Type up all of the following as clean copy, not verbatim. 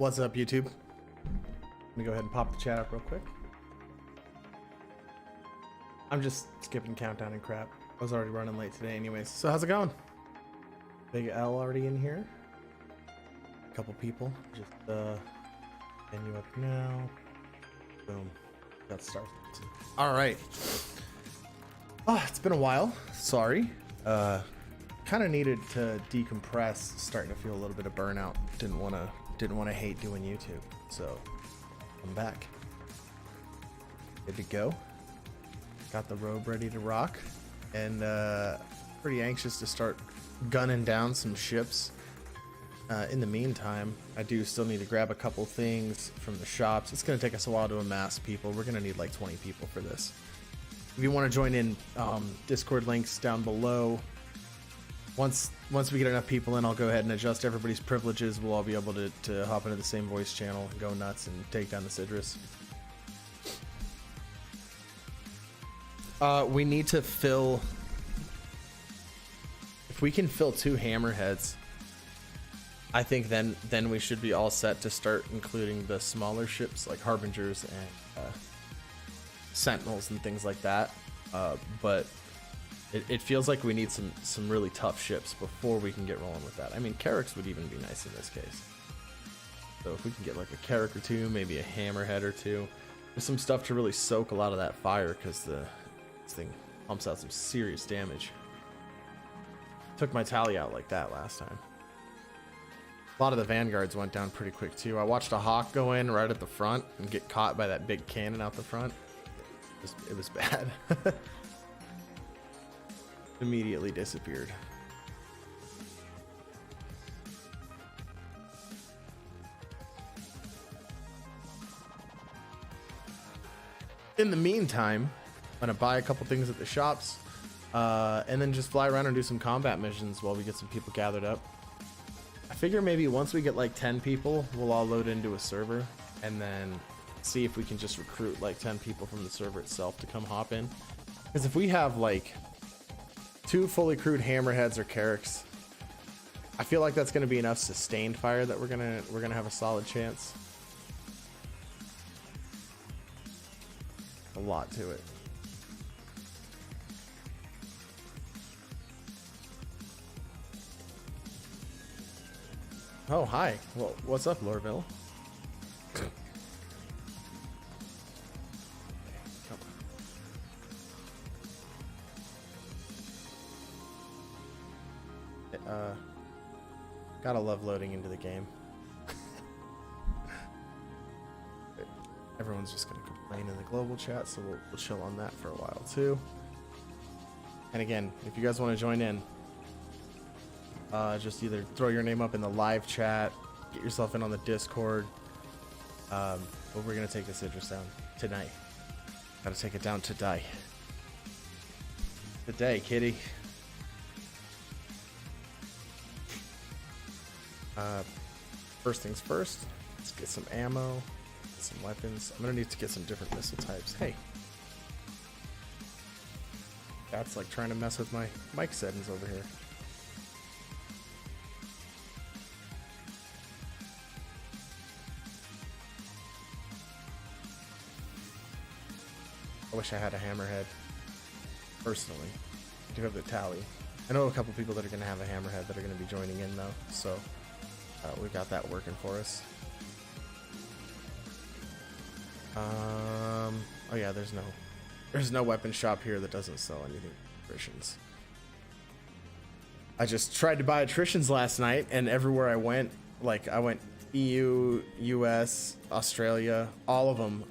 What's up, YouTube? Let me go ahead and pop the chat up real quick. I'm just skipping countdown and crap. I was already running late today anyways. So how's it going? Big L already in here. A couple people. Just menu up now. Boom. Got started. Alright. Oh, it's been a while. Sorry. Kind of needed to decompress. Starting to feel a little bit of burnout. Didn't want to hate doing YouTube. So I'm back. Good to go. Got the robe ready to rock, and pretty anxious to start gunning down some ships. In the meantime, I do still need to grab a couple things from the shops. It's going to take us a while to amass people. We're going to need like 20 people for this. If you want to join in, Discord links down below. Once we get enough people in, I'll go ahead and adjust everybody's privileges. We'll all be able to hop into the same voice channel and go nuts and take down this Idris. We need to fill... If we can fill 2 hammerheads, I think then we should be all set to start including the smaller ships like Harbingers and Sentinels and things like that. But it feels like we need some really tough ships before we can get rolling with that. I mean, Carracks would even be nice in this case. So if we can get like a Carrack or 2, maybe a Hammerhead or 2, with some stuff to really soak a lot of that fire, because this thing pumps out some serious damage. Took my tally out like that last time. A lot of the Vanguards went down pretty quick too. I watched a Hawk go in right at the front and get caught by that big cannon out the front. It was bad. Immediately disappeared. In the meantime, I'm gonna buy a couple things at the shops, and then just fly around and do some combat missions while we get some people gathered up. I figure maybe once we get like 10 people, we'll all load into a server and then see if we can just recruit like 10 people from the server itself to come hop in. Because if we have like 2 fully crewed Hammerheads or Carracks, I feel like that's going to be enough sustained fire that we're gonna have a solid chance. A lot to it. Oh, hi. Well, what's up, Lorville? Gotta love loading into the game. Everyone's just gonna complain in the global chat, so we'll chill on that for a while too. And again, if you guys want to join in, just either throw your name up in the live chat, get yourself in on the Discord. But we're gonna take this Idris down tonight. Gotta take it down today. Today, kitty. First things first, let's get some ammo, get some weapons. I'm gonna need to get some different missile types. Hey, that's like trying to mess with my mic settings over here. I wish I had a Hammerhead, personally. I do have the tally. I know a couple people that are going to have a Hammerhead that are going to be joining in though, so we got that working for us. Oh yeah, there's no weapon shop here that doesn't sell anything attritions. I just tried to buy attritions last night, and everywhere I went, like I went EU, US, Australia, all of them,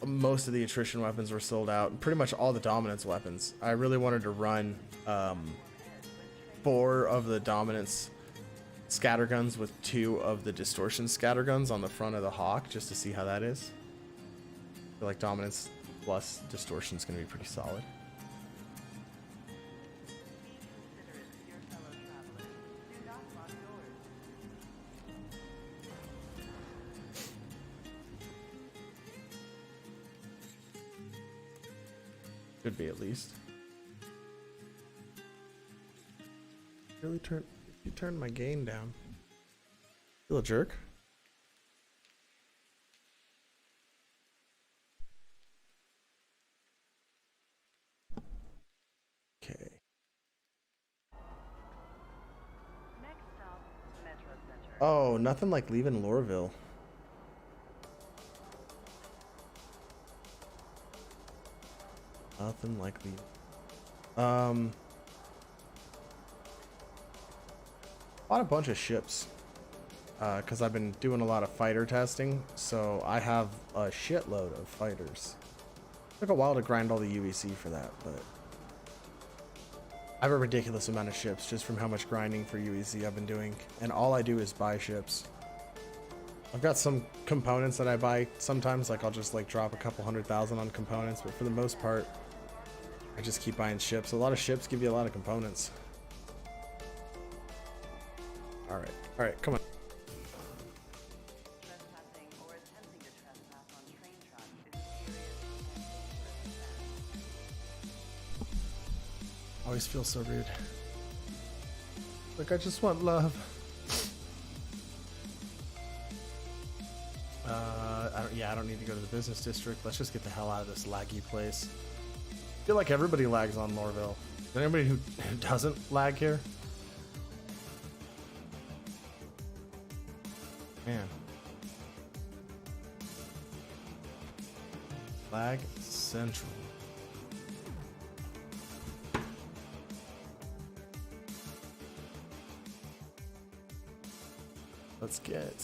most of the attrition weapons were sold out. Pretty much all the dominance weapons. I really wanted to run 4 of the dominance scatterguns with 2 of the distortion scatterguns on the front of the Hawk, just to see how that is. I feel like dominance plus distortion is going to be pretty solid. Could be at least. Really you turned my gain down. Feel a jerk? Oh, nothing like leaving Lorville. Nothing like leaving. Bought a bunch of ships. Because I've been doing a lot of fighter testing, so I have a shitload of fighters. Took a while to grind all the UEC for that, but I have a ridiculous amount of ships just from how much grinding for UEC I've been doing, and all I do is buy ships. I've got some components that I buy sometimes, like I'll just like drop a couple 100,000 on components, but for the most part, I just keep buying ships. A lot of ships give you a lot of components. All right, come on. Always feel so rude. Like I just want love. I don't need to go to the business district. Let's just get the hell out of this laggy place. I feel like everybody lags on Lorville. Is there anybody who doesn't lag here? Man. Lag Central. Let's get...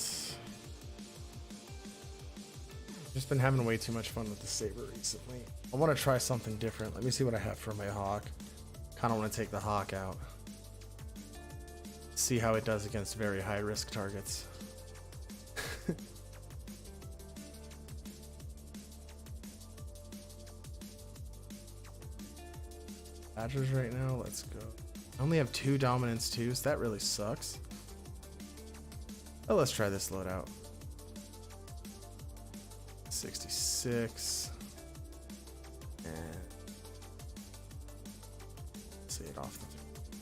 Just been having way too much fun with the Saber recently. I want to try something different. Let me see what I have for my Hawk. Kind of want to take the Hawk out. See how it does against very high risk targets. Badgers right now, let's go. I only have 2 dominance too, so that really sucks. Oh, let's try this loadout. 66. And see it off the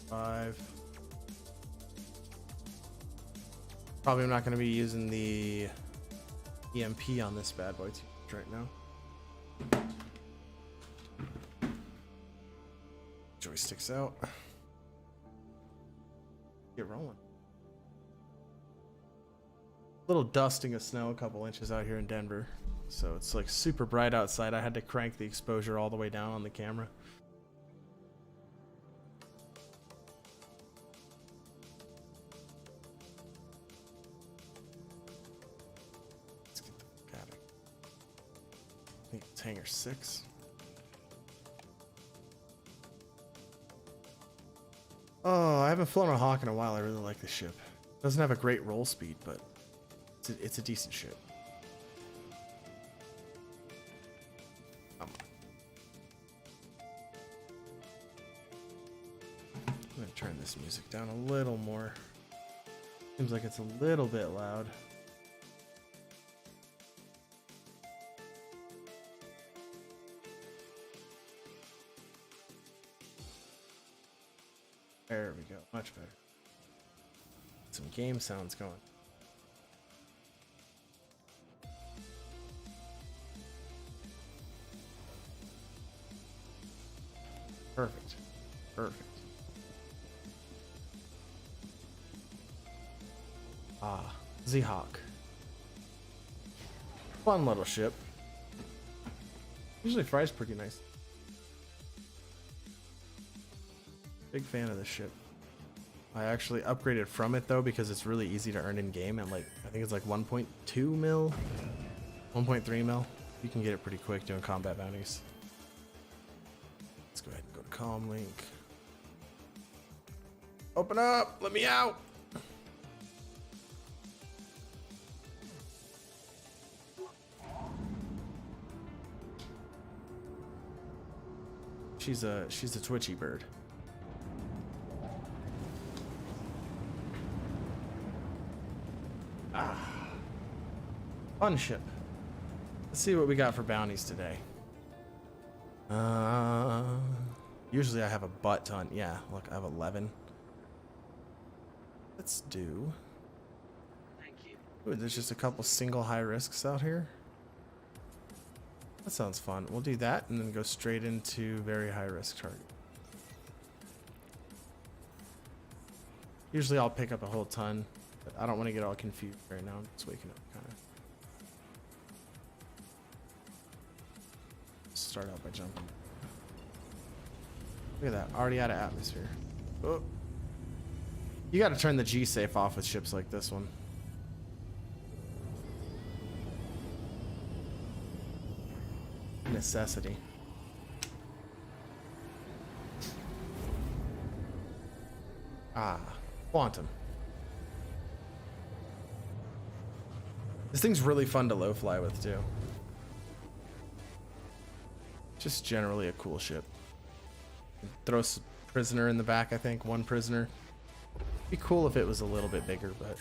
5. Probably not going to be using the EMP on this bad boy too much right now. Joysticks out. Get rolling. Little dusting of snow, a couple inches out here in Denver, so it's like super bright outside. I had to crank the exposure all the way down on the camera. Let's get the fuck out of it. I think it's hangar 6. Oh, I haven't flown a Hawk in a while. I really like this ship. Doesn't have a great roll speed, but it's a decent ship. I'm gonna turn this music down a little more. Seems like it's a little bit loud. There we go, much better. Some game sounds going. Perfect. Perfect. Ah, Z-Hawk. Fun little ship. Usually fries pretty nice. Big fan of this ship. I actually upgraded from it though because it's really easy to earn in game at like, I think it's like 1.2 mil, 1.3 mil. You can get it pretty quick doing combat bounties. Let's go ahead and go to comm link. Open up, let me out. She's a twitchy bird. Ah, fun ship. Let's see what we got for bounties today. Usually I have a butt ton. Yeah, look, I have 11. Let's do. Thank you. Ooh, there's just a couple single high risks out here. That sounds fun. We'll do that and then go straight into very high risk target. Usually I'll pick up a whole ton But I don't want to get all confused right now. I'm just waking up kind of. Start out by jumping. Look at that, already out of atmosphere. Oh. You got to turn the G safe off with ships like this one. Necessity. Ah, quantum. This thing's really fun to low fly with too. Just generally a cool ship. Throw a prisoner in the back, I think. One prisoner. Be cool if it was a little bit bigger, but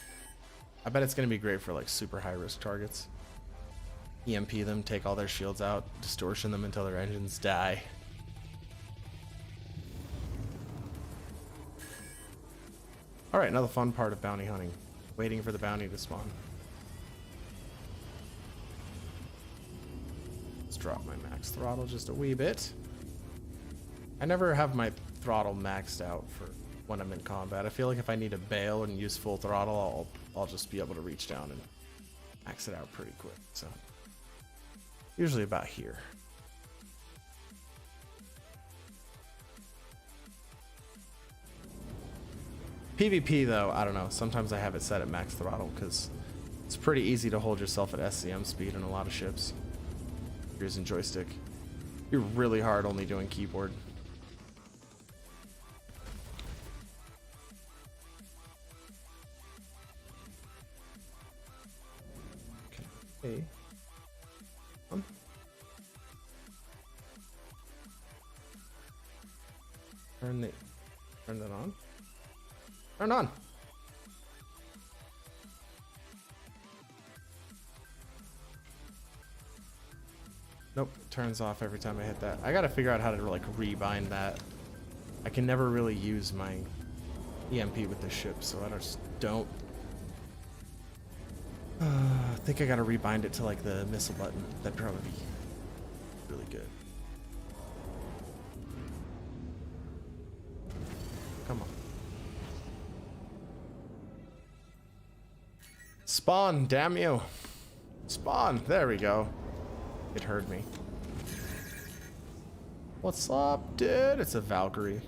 I bet it's going to be great for like super high risk targets. EMP them, take all their shields out, distortion them until their engines die. Alright, another fun part of bounty hunting. Waiting for the bounty to spawn. Let's drop my max throttle just a wee bit. I never have my throttle maxed out for when I'm in combat. I feel like if I need to bail and use full throttle, I'll just be able to reach down and max it out pretty quick. So usually about here. PvP though, I don't know. Sometimes I have it set at max throttle because it's pretty easy to hold yourself at SCM speed in a lot of ships. Using joystick. You're really hard only doing keyboard. Okay. Turn that on. Turn on. Nope, turns off every time I hit that. I gotta figure out how to like rebind that. I can never really use my EMP with this ship, so I just don't. I think I gotta rebind it to like the missile button. That'd probably be really good. Come on. Spawn, damn you. Spawn, there we go. It heard me. What's up, dude? It's a Valkyrie.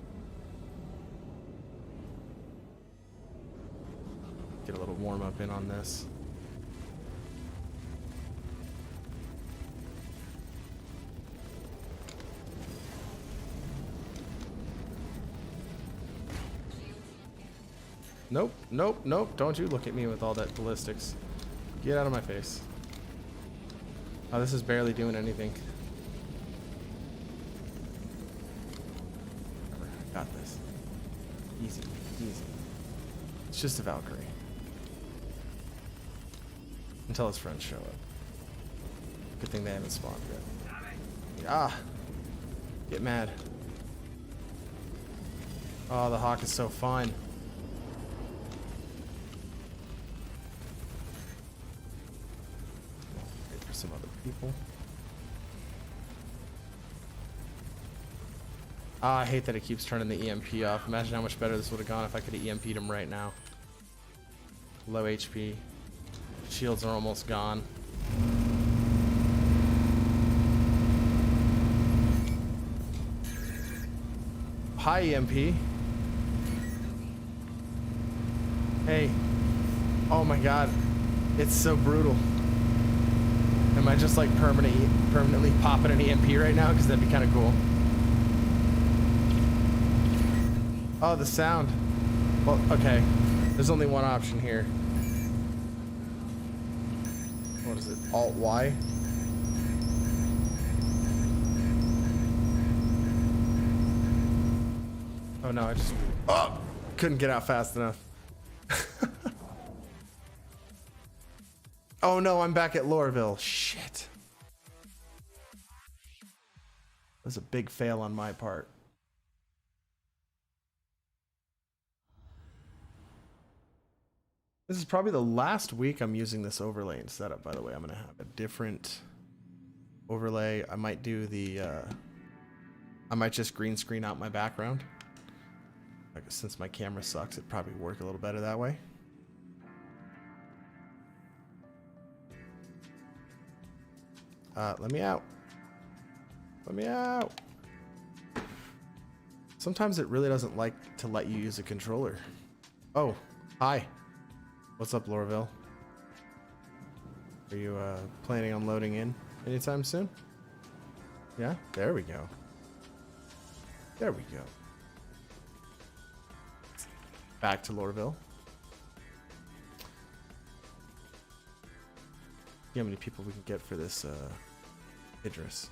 Get a little warm up in on this. Nope, nope, nope. Don't you look at me with all that ballistics. Get out of my face. Oh, this is barely doing anything. Got this. Easy, easy. It's just a Valkyrie. Until his friends show up. Good thing they haven't spawned yet. Ah! Get mad. Oh, the Hawk is so fine. Wait for some other people. Ah, I hate that it keeps turning the EMP off. Imagine how much better this would have gone if I could have EMP'd him right now. Low HP. Shields are almost gone. Hi, EMP. Hey. Oh my god. It's so brutal. Am I just like permanently popping an EMP right now? Because that'd be kind of cool. Oh, the sound. Well, okay. There's only one option here. What is it? Alt-Y? Oh no, I just... Oh! Couldn't get out fast enough. Oh no, I'm back at Lorville. Shit. That was a big fail on my part. This is probably the last week I'm using this overlay and setup, by the way. I'm going to have a different overlay. I might do the... I might just green screen out my background. Like, since my camera sucks, it'd probably work a little better that way. Let me out. Let me out. Sometimes it really doesn't like to let you use a controller. Oh, hi. What's up, Lorville? Are you planning on loading in anytime soon? Yeah, there we go. There we go. Back to Lorville. See how many people we can get for this Idris.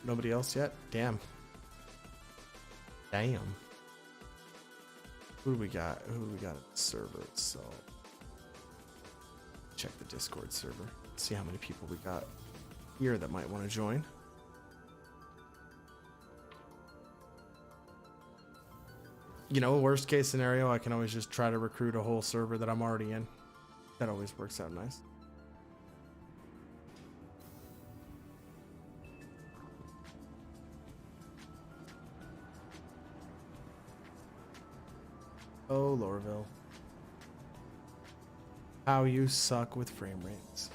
Nobody else yet? Damn. Damn. Who do we got? Who do we got at the server? So check the Discord server. See how many people we got here that might want to join. You know, worst case scenario, I can always just try to recruit a whole server that I'm already in. That always works out nice. Oh, Lorville. How you suck with frame rates.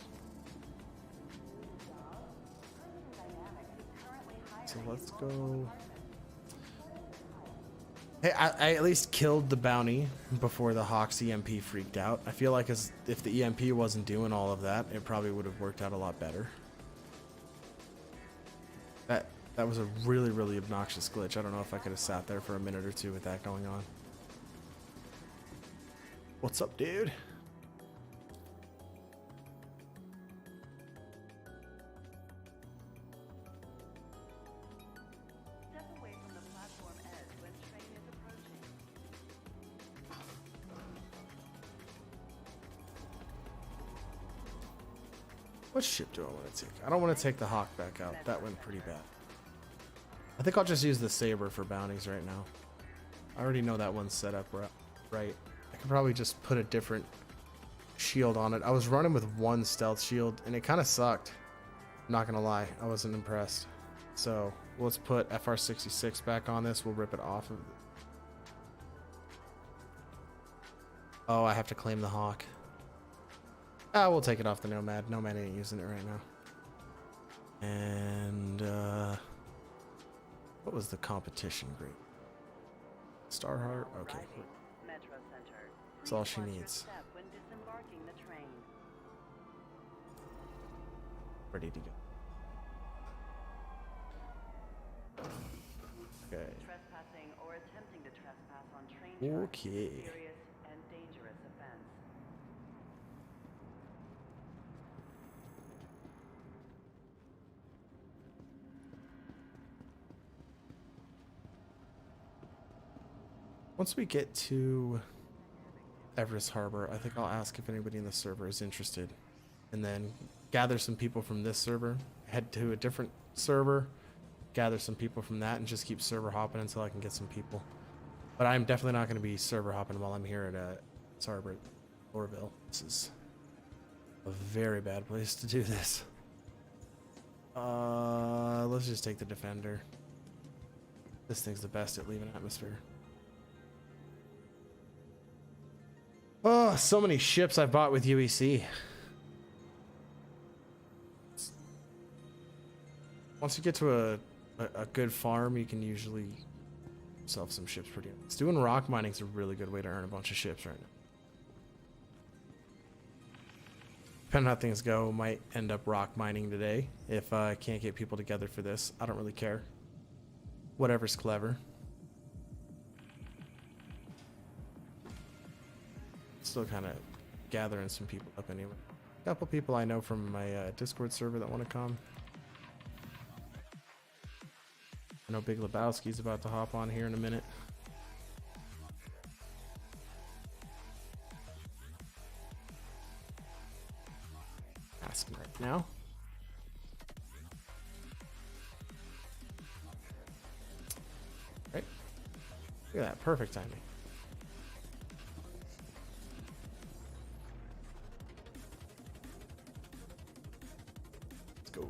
So let's go. Hey, I at least killed the bounty before the Hawks EMP freaked out. I feel like if the EMP wasn't doing all of that, it probably would have worked out a lot better. That was a really, really obnoxious glitch. I don't know if I could have sat there for a minute or two with that going on. What's up, dude? Step away from the platform edge when train is approaching. What ship do I want to take? I don't want to take the Hawk back out. That went pretty bad. I think I'll just use the Saber for bounties right now. I already know that one's set up right. I could probably just put a different shield on it. I was running with one stealth shield and it kind of sucked. I'm not gonna lie, I wasn't impressed. So let's put FR66 back on this. We'll rip it off of it. Oh, I have to claim the Hawk. Ah, we'll take it off the Nomad. Nomad ain't using it right now. And what was the competition grade? Starheart? Okay. Metro Center. That's all she needs. When disembarking the train. Ready to go. Okay. Trespassing or attempting to trespass on train tracks Okay. is a serious and dangerous offense. Once we get to Everest Harbor, I think I'll ask if anybody in the server is interested, and then gather some people from this server, head to a different server, gather some people from that, and just keep server hopping until I can get some people. But I'm definitely not going to be server hopping while I'm here at Harbor, Lorville. This is a very bad place to do this. Let's just take the Defender. This thing's the best at leaving atmosphere. Oh, so many ships I've bought with UEC. Once you get to a good farm, you can usually sell some ships pretty nice. Doing rock mining is a really good way to earn a bunch of ships right now. Depending on how things go, might end up rock mining today if I can't get people together for this. I don't really care. Whatever's clever. Still kind of gathering some people up anyway. A couple people I know from my Discord server that want to come. I know Big Lebowski's about to hop on here in a minute. Ask him right now. Right. Look at that. Perfect timing. Go.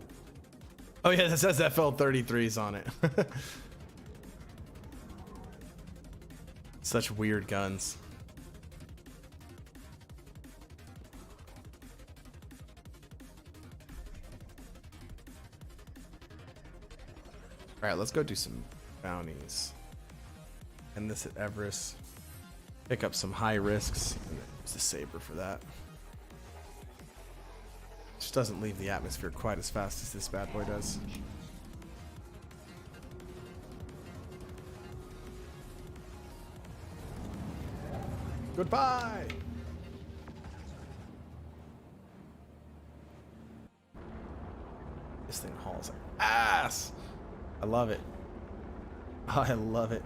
Oh yeah, that says FL33s on it. Such weird guns. All right, let's go do some bounties. And this at Everest. Pick up some high risks. And then use the saber for that. Just doesn't leave the atmosphere quite as fast as this bad boy does. Goodbye! This thing hauls ass! I love it. I love it.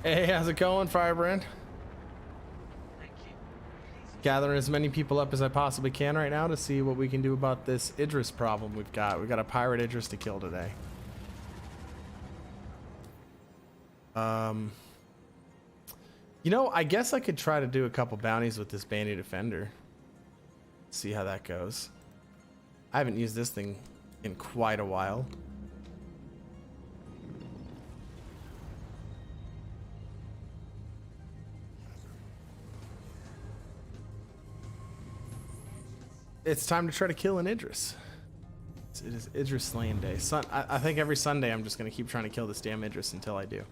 Hey, how's it going, Firebrand? Gathering as many people up as I possibly can right now to see what we can do about this Idris problem we've got. We've got a pirate Idris to kill today. You know, I guess I could try to do a couple bounties with this Bandit Defender. See how that goes. I haven't used this thing in quite a while. It's time to try to kill an Idris. It is Idris slaying day. I think every Sunday I'm just going to keep trying to kill this damn Idris until I do.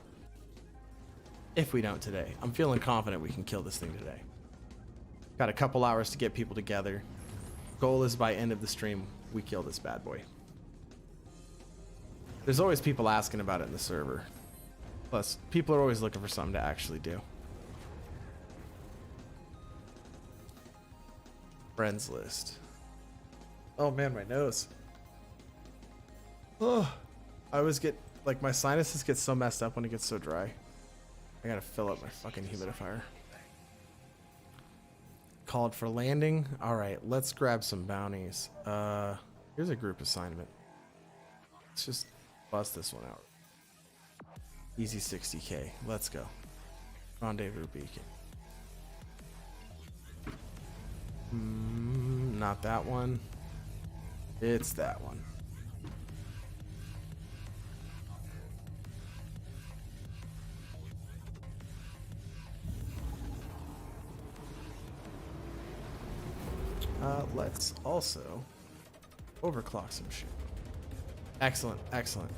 If we don't today. I'm feeling confident we can kill this thing today. Got a couple hours to get people together. Goal is by end of the stream, we kill this bad boy. There's always people asking about it in the server. Plus, people are always looking for something to actually do. Friends list. Oh man, my nose. Oh, I always get, like, my sinuses get so messed up when it gets so dry. I gotta fill up my fucking humidifier. Called for landing. Alright, let's grab some bounties. Here's a group assignment. Let's just bust this one out. Easy 60k. Let's go. Rendezvous beacon. Not that one. It's that one. Let's also overclock some shit. Excellent, excellent.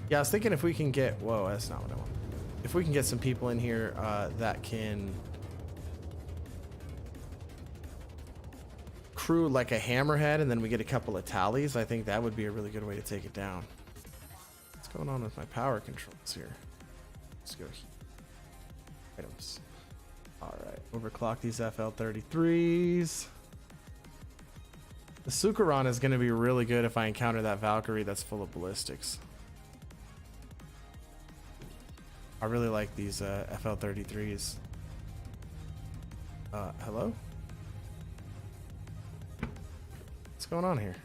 Yeah, I was thinking if we can get... Whoa, that's not what I want. If we can get some people in here that can crew like a hammerhead and then we get a couple of tallies, I think that would be a really good way to take it down. What's going on with my power controls here? Let's go here. Items. Alright, overclock these FL33s. The Sukaran is going to be really good if I encounter that Valkyrie that's full of ballistics. I really like these FL33s. Hello? What's going on here?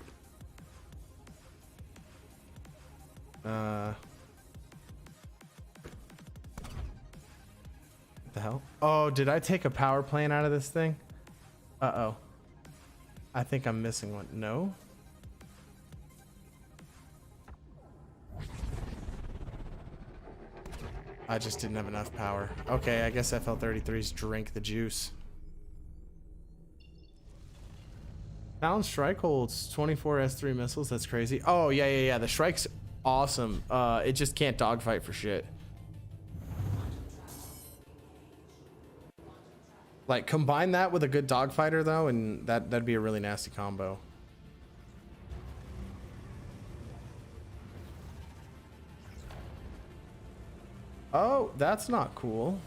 What the hell? Oh, did I take a power plant out of this thing? Uh-oh. I think I'm missing one. No? I just didn't have enough power. Okay, I guess FL33s drink the juice. Balanced Strike holds 24 S3 missiles. That's crazy. Oh, yeah. The Strike's awesome. It just can't dogfight for shit. Like, combine that with a good dogfighter, though, and that'd be a really nasty combo. Oh, that's not cool.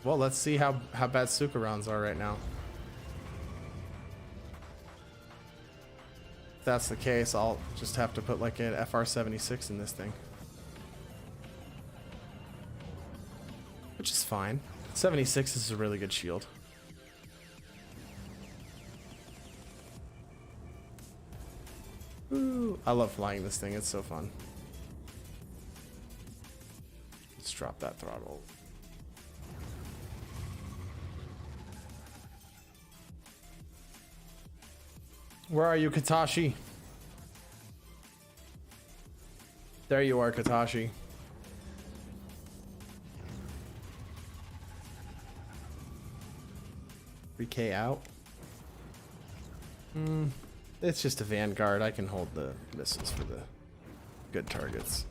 Well, let's see how bad Sukarans are right now. If that's the case, I'll just have to put like an FR76 in this thing. Which is fine. 76 is a really good shield. Ooh, I love flying this thing. It's so fun. Let's drop that throttle. Where are you, Katashi? There you are, Katashi. $3K out. It's just a Vanguard. I can hold the missiles for the good targets.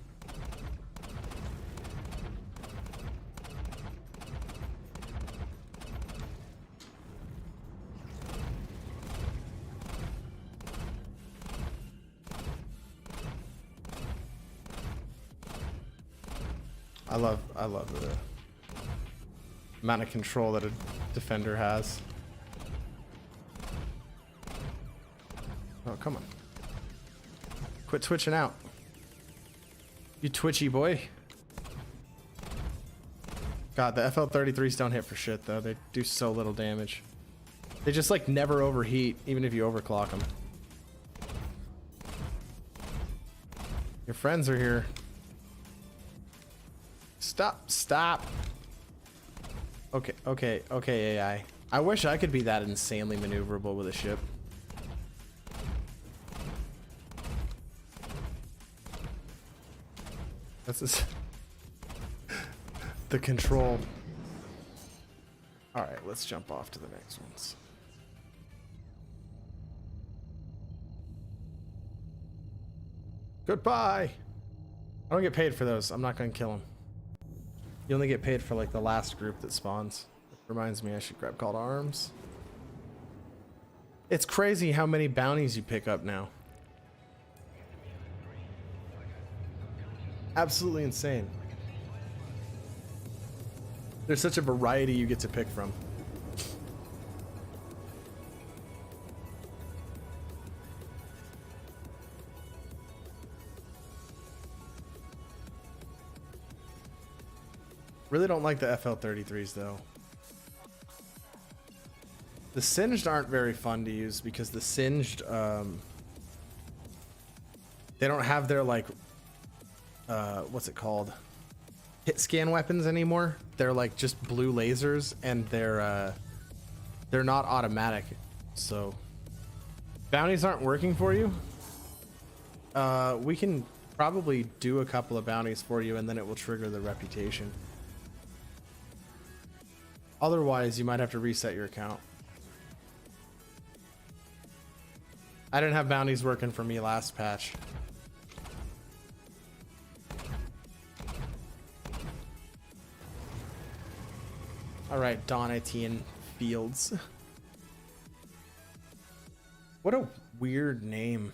I love the amount of control that a defender has. Oh, come on. Quit twitching out. You twitchy boy. God, the FL33s don't hit for shit though. They do so little damage. They just like never overheat, even if you overclock them. Your friends are here. Stop. Okay, AI. I wish I could be that insanely maneuverable with a ship. That's just the control. All right, let's jump off to the next ones. Goodbye. I don't get paid for those. I'm not gonna kill them. You only get paid for like the last group that spawns. Reminds me I should grab call to arms. It's crazy how many bounties you pick up now. Absolutely insane. There's such a variety you get to pick from. Really don't like the FL33s though. The Singed aren't very fun to use because the Singed, they don't have their like, what's it called? Hit scan weapons anymore. They're like just blue lasers and they're not automatic. So bounties aren't working for you. We can probably do a couple of bounties for you and then it will trigger the reputation. Otherwise, you might have to reset your account. I didn't have bounties working for me last patch. All right, Donatian Fields. What a weird name.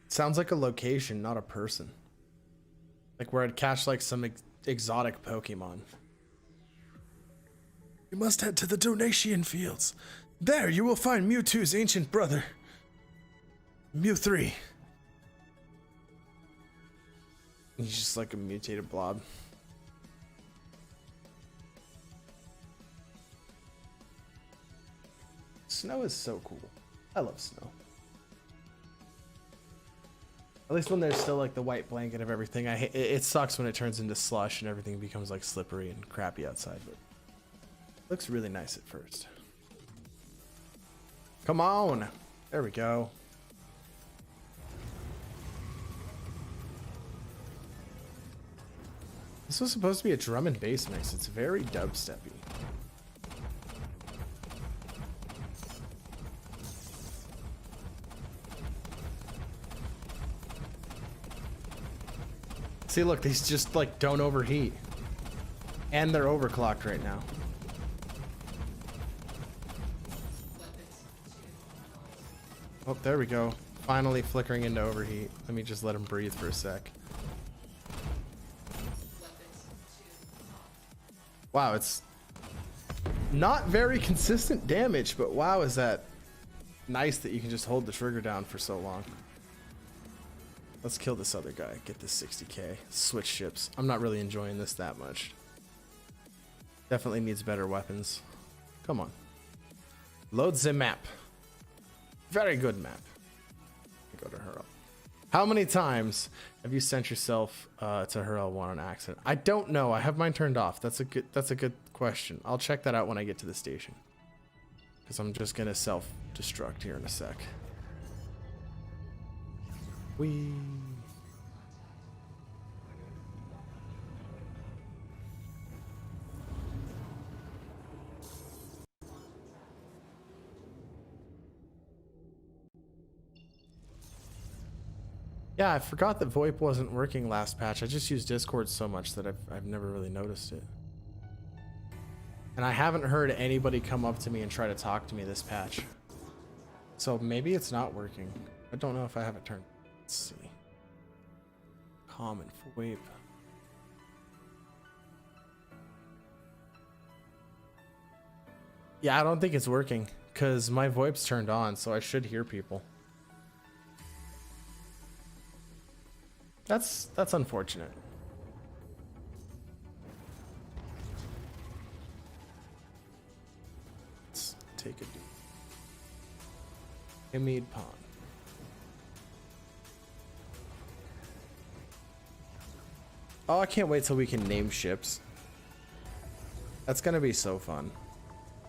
Sounds like a location, not a person. Like where I'd catch like some exotic Pokemon. You must head to the Donatian Fields. There you will find Mewtwo's ancient brother, Mew 3. He's just like a mutated blob. Snow is so cool. I love snow. At least when there's still like the white blanket of everything. It sucks when it turns into slush and everything becomes like slippery and crappy outside, but looks really nice at first. Come on. There we go. This was supposed to be a drum and bass mix. It's very dubsteppy. See, look, these just like don't overheat. And they're overclocked right now. Oh, there we go. Finally flickering into overheat. Let me just let him breathe for a sec. Wow, it's not very consistent damage, but wow, is that nice that you can just hold the trigger down for so long. Let's kill this other guy. Get this 60k. Switch ships. I'm not really enjoying this that much. Definitely needs better weapons. Come on. Load the map. Very good map. Go to Hurl. How many times have you sent yourself to Hurl 1 on accident? I don't know. I have mine turned off. That's a good question. I'll check that out when I get to the station. Because I'm just gonna self-destruct here in a sec. Whee. Yeah, I forgot that VoIP wasn't working last patch. I just used Discord so much that I've never really noticed it. And I haven't heard anybody come up to me and try to talk to me this patch. So maybe it's not working. I don't know if I have it turned. Let's see. Common VoIP. Yeah, I don't think it's working because my VoIP's turned on, so I should hear people. That's unfortunate. Let's take a deep. Emid Pond. Oh, I can't wait till we can name ships. That's gonna be so fun.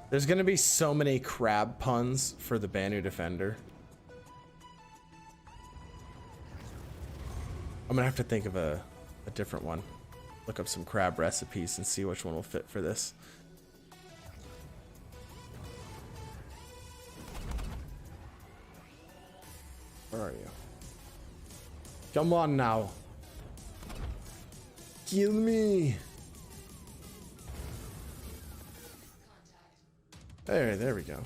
There's gonna be so many crab puns for the Banu Defender. I'm gonna have to think of a different one. Look up some crab recipes and see which one will fit for this. Where are you? Come on now. Kill me. There we go.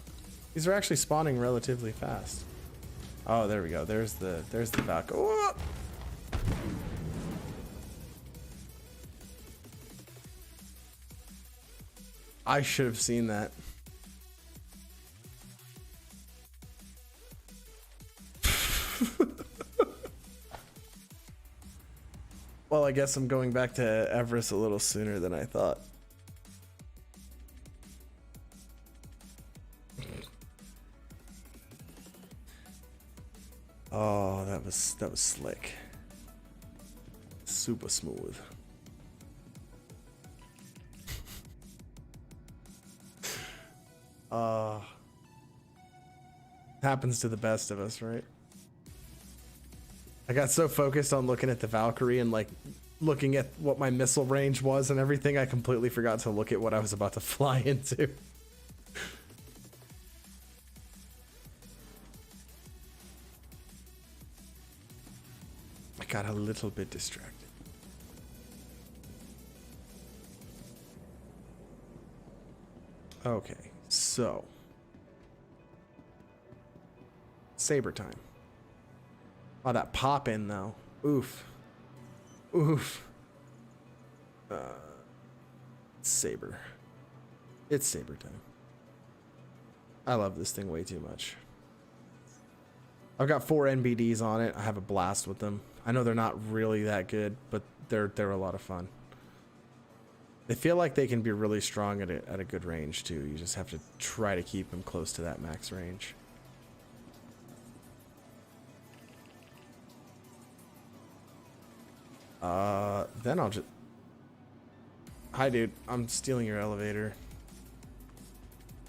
These are actually spawning relatively fast. Oh, there we go. There's the Valk. Oh! I should have seen that. Well, I guess I'm going back to Everest a little sooner than I thought. Oh, that was slick. Super smooth. Happens to the best of us, right? I got so focused on looking at the Valkyrie and like looking at what my missile range was and everything, I completely forgot to look at what I was about to fly into. I got a little bit distracted. Okay, so saber time. Oh, that pop in though. Oof. Oof. Saber. It's saber time. I love this thing way too much. I've got 4 NBDs on it. I have a blast with them. I know they're not really that good, but they're a lot of fun. They feel like they can be really strong at a good range too. You just have to try to keep them close to that max range. Then I'll just... Hi, dude. I'm stealing your elevator.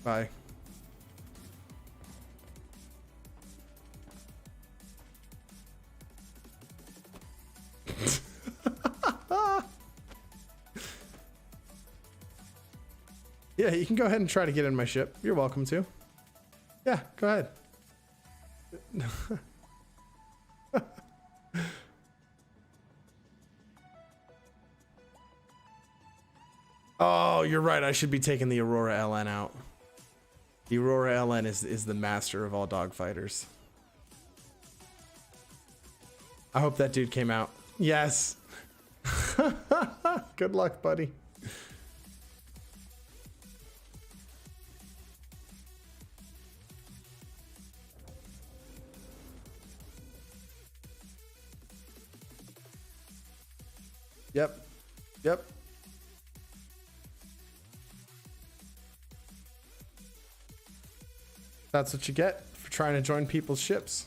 Bye. Yeah, you can go ahead and try to get in my ship. You're welcome to. Yeah, go ahead. Oh, you're right. I should be taking the Aurora LN out. The Aurora LN is the master of all dogfighters. I hope that dude came out. Yes. Good luck, buddy. Yep. Yep. That's what you get for trying to join people's ships.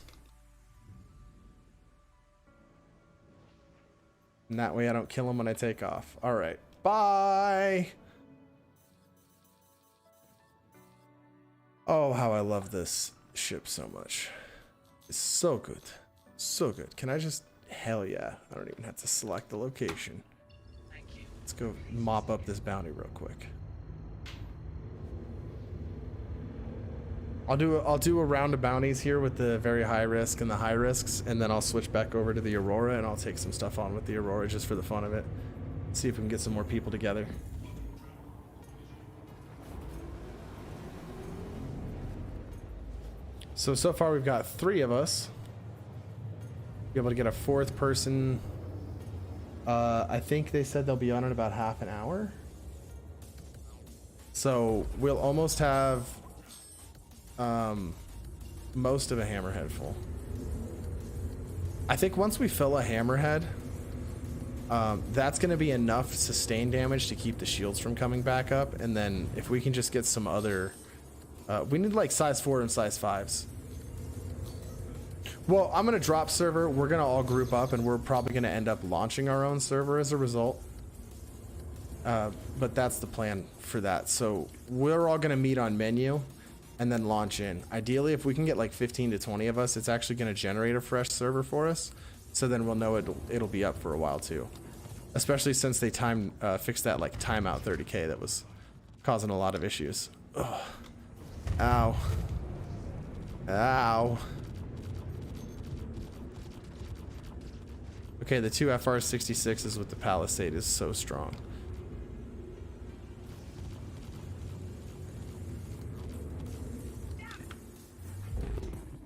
And that way I don't kill them when I take off. All right. Bye. Oh, how I love this ship so much. It's so good. So good. Can I just... Hell yeah. I don't even have to select the location. Thank you. Let's go mop up this bounty real quick. I'll do a round of bounties here with the very high risk and the high risks, and then I'll switch back over to the Aurora and I'll take some stuff on with the Aurora just for the fun of it. See if we can get some more people together. So far we've got 3 of us. Be able to get a 4th person. I think they said they'll be on in about half an hour. So we'll almost have most of a hammerhead full. I think once we fill a hammerhead, that's going to be enough sustain damage to keep the shields from coming back up. And then if we can just get some other, we need like size 4 and size 5s. Well, I'm going to drop server. We're going to all group up and we're probably going to end up launching our own server as a result. But that's the plan for that. So we're all going to meet on menu and then launch in. Ideally, if we can get like 15 to 20 of us, it's actually going to generate a fresh server for us. So then we'll know it'll be up for a while too. Especially since they fixed that like timeout 30K that was causing a lot of issues. Ugh. Ow. Ow. Okay, the 2 FR66s with the Palisade is so strong.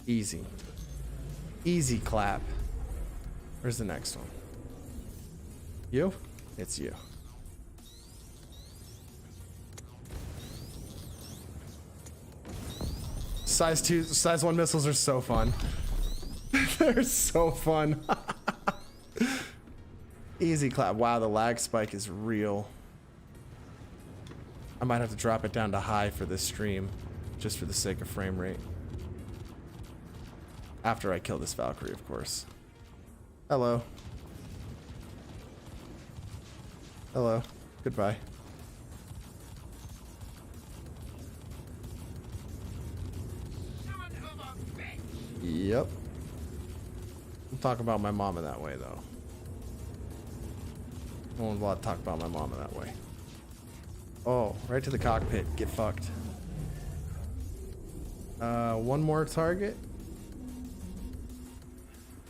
Easy. Easy clap. Where's the next one? You? It's you. Size 2, size 1 missiles are so fun. They're so fun. Easy clap. Wow, the lag spike is real. I might have to drop it down to high for this stream, just for the sake of frame rate. After I kill this Valkyrie, of course. Hello. Hello. Goodbye. Yep. I'm talking about my mama that way, though. I won't want to talk about my mama that way. Oh, right to the cockpit. Get fucked. One more target.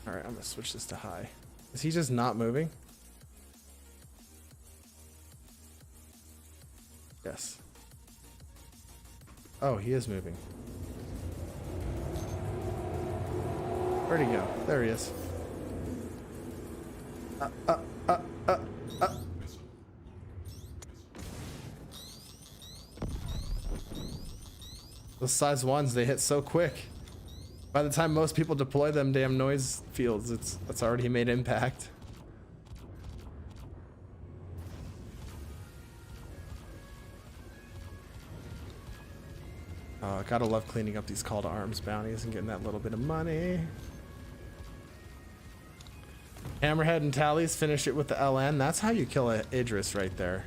Alright, I'm gonna switch this to high. Is he just not moving? Yes. Oh, he is moving. Where'd he go? There he is. Those size 1s, they hit so quick. By the time most people deploy them damn noise fields, it's already made impact. Oh, I gotta love cleaning up these call to arms bounties and getting that little bit of money. Hammerhead and tallies, finish it with the LN. That's how you kill a Idris right there.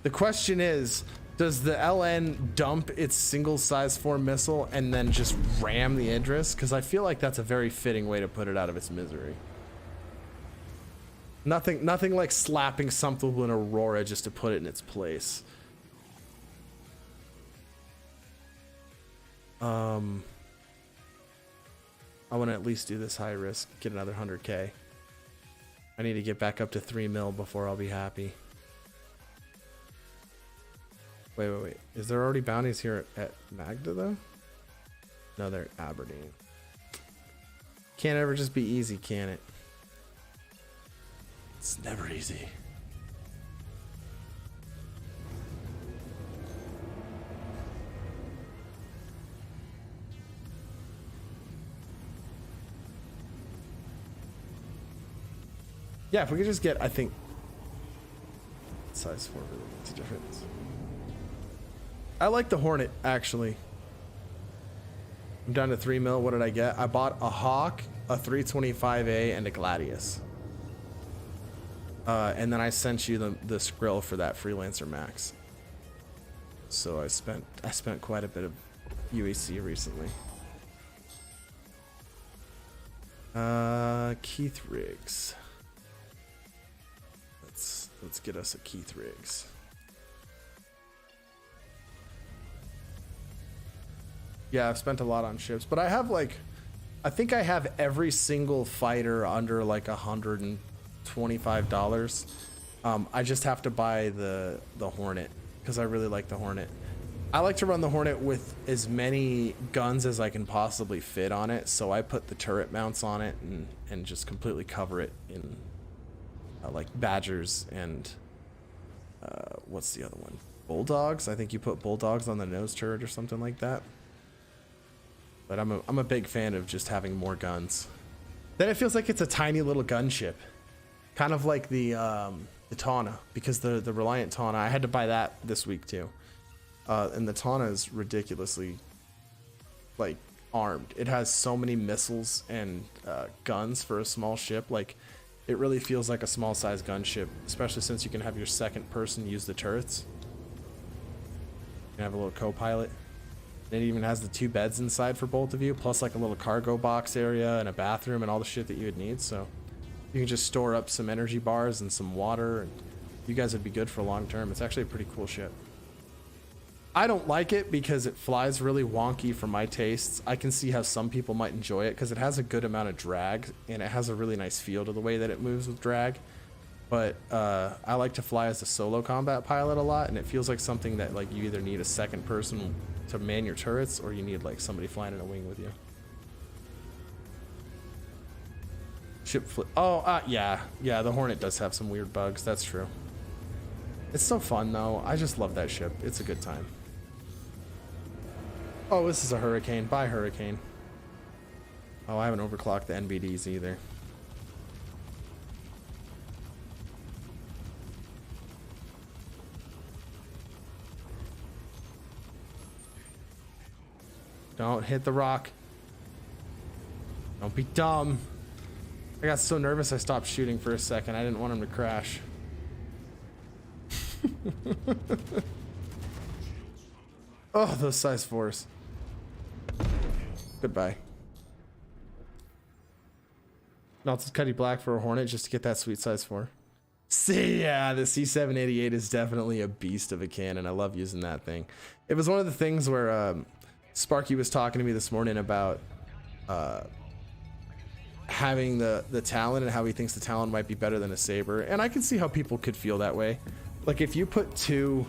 The question is, does the LN dump its single size 4 missile and then just ram the Idris? Because I feel like that's a very fitting way to put it out of its misery. Nothing like slapping something with an Aurora just to put it in its place. I want to at least do this high risk, get another 100K. I need to get back up to 3 mil before I'll be happy. Wait. Is there already bounties here at Magda, though? No, they're at Aberdeen. Can't ever just be easy, can it? It's never easy. Yeah, if we could just get, I think, size 4 really makes a difference. I like the Hornet, actually. I'm down to 3 mil. What did I get? I bought a Hawk, a 325A, and a Gladius. And then I sent you the Skrill for that Freelancer Max. So I spent quite a bit of UAC recently. Keith Riggs. Let's get us a Keith Riggs. Yeah, I've spent a lot on ships, but I have like, I think I have every single fighter under like $125. I just have to buy the Hornet because I really like the Hornet. I like to run the Hornet with as many guns as I can possibly fit on it, so I put the turret mounts on it and just completely cover it in like Badgers and what's the other one? Bulldogs. I think you put Bulldogs on the nose turret or something like that. But I'm a big fan of just having more guns. Then it feels like it's a tiny little gunship, kind of like the Tana, because the Reliant Tana, I had to buy that this week too. And the Tana is ridiculously like armed. It has so many missiles and guns for a small ship. Like it really feels like a small size gunship, especially since you can have your second person use the turrets. You can have a little co-pilot. It even has the 2 beds inside for both of you, plus like a little cargo box area and a bathroom and all the shit that you would need. So you can just store up some energy bars and some water, and you guys would be good for long term. It's actually a pretty cool ship. I don't like it because it flies really wonky for my tastes. I can see how some people might enjoy it because it has a good amount of drag and it has a really nice feel to the way that it moves with drag. But I like to fly as a solo combat pilot a lot, and it feels like something that like you either need a second person to man your turrets or you need like somebody flying in a wing with you. Ship flip. Oh, yeah, the Hornet does have some weird bugs. That's true. It's so fun though. I just love that ship. It's a good time. Oh, this is a Hurricane. Bye, Hurricane. Oh, I haven't overclocked the NBDs either. Don't hit the rock. Don't be dumb. I got so nervous I stopped shooting for a second. I didn't want him to crash. Oh, those size 4s. Goodbye. Melted Cuddy Black for a Hornet just to get that sweet size 4. See, yeah, the C788 is definitely a beast of a cannon. I love using that thing. It was one of the things where Sparky was talking to me this morning about having the Talon and how he thinks the Talon might be better than a Saber, and I can see how people could feel that way. Like if you put 2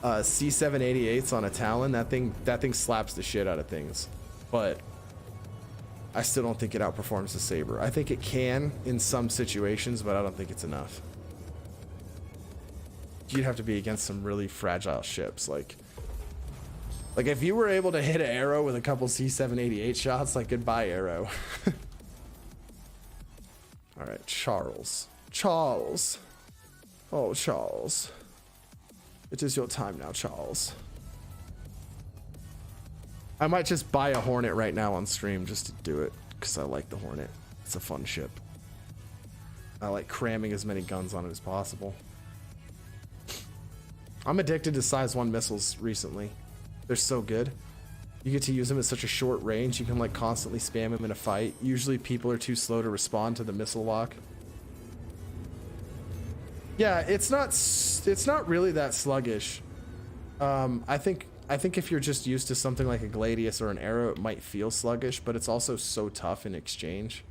C788s on a Talon, that thing slaps the shit out of things. But I still don't think it outperforms the Saber. I think it can in some situations, but I don't think it's enough. You'd have to be against some really fragile ships, like if you were able to hit an Arrow with a couple C788 shots, like goodbye Arrow. All right, Charles. Oh, Charles. It is your time now, Charles. I might just buy a Hornet right now on stream just to do it, because I like the Hornet. It's a fun ship. I like cramming as many guns on it as possible. I'm addicted to size 1 missiles recently. They're so good. You get to use them at such a short range. You can like constantly spam them in a fight. Usually people are too slow to respond to the missile lock. Yeah, it's not really that sluggish. I think if you're just used to something like a Gladius or an Arrow, it might feel sluggish, but it's also so tough in exchange.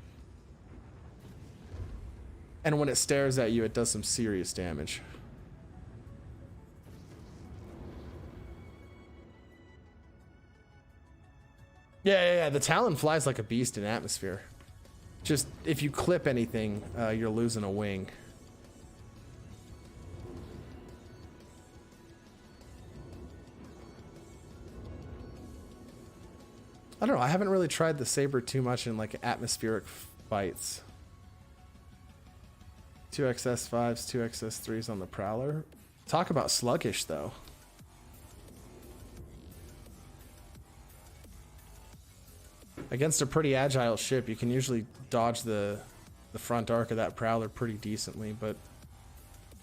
And when it stares at you, it does some serious damage. Yeah, the Talon flies like a beast in atmosphere. Just, if you clip anything, you're losing a wing. I don't know, I haven't really tried the Saber too much in like atmospheric fights. 2XS5s, 2XS3s on the Prowler. Talk about sluggish though. Against a pretty agile ship, you can usually dodge the front arc of that Prowler pretty decently, but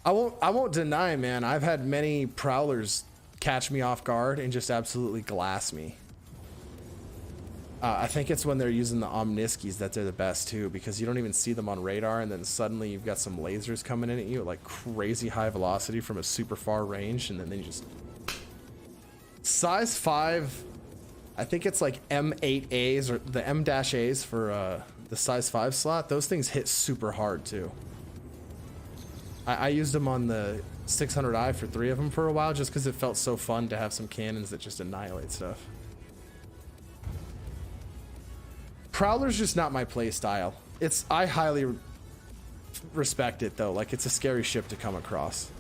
I won't deny, man, I've had many Prowlers catch me off guard and just absolutely glass me. I think it's when they're using the Omniskis that they're the best too, because you don't even see them on radar, and then suddenly you've got some lasers coming in at you at like crazy high velocity from a super far range, and then they just... Size 5, I think it's like M8As or the M-A's for the size 5 slot. Those things hit super hard too. I used them on the 600i for 3 of them for a while just because it felt so fun to have some cannons that just annihilate stuff. Prowler's just not my play style. I highly respect it though. Like, it's a scary ship to come across.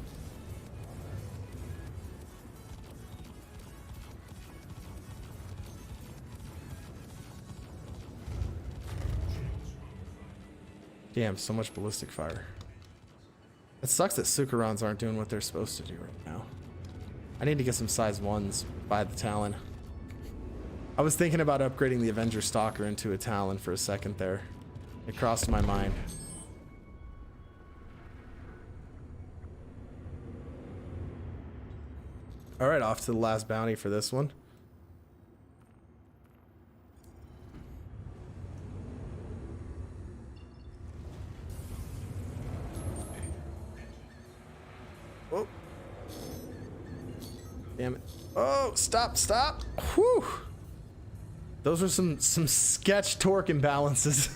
Damn, so much ballistic fire. It sucks that Sukarons aren't doing what they're supposed to do right now. I need to get some size 1s by the Talon. I was thinking about upgrading the Avenger Stalker into a Talon for a second there. It crossed my mind. Alright, off to the last bounty for this one. Oh. Damn it. Oh, stop. Whew. Those were some sketch torque imbalances.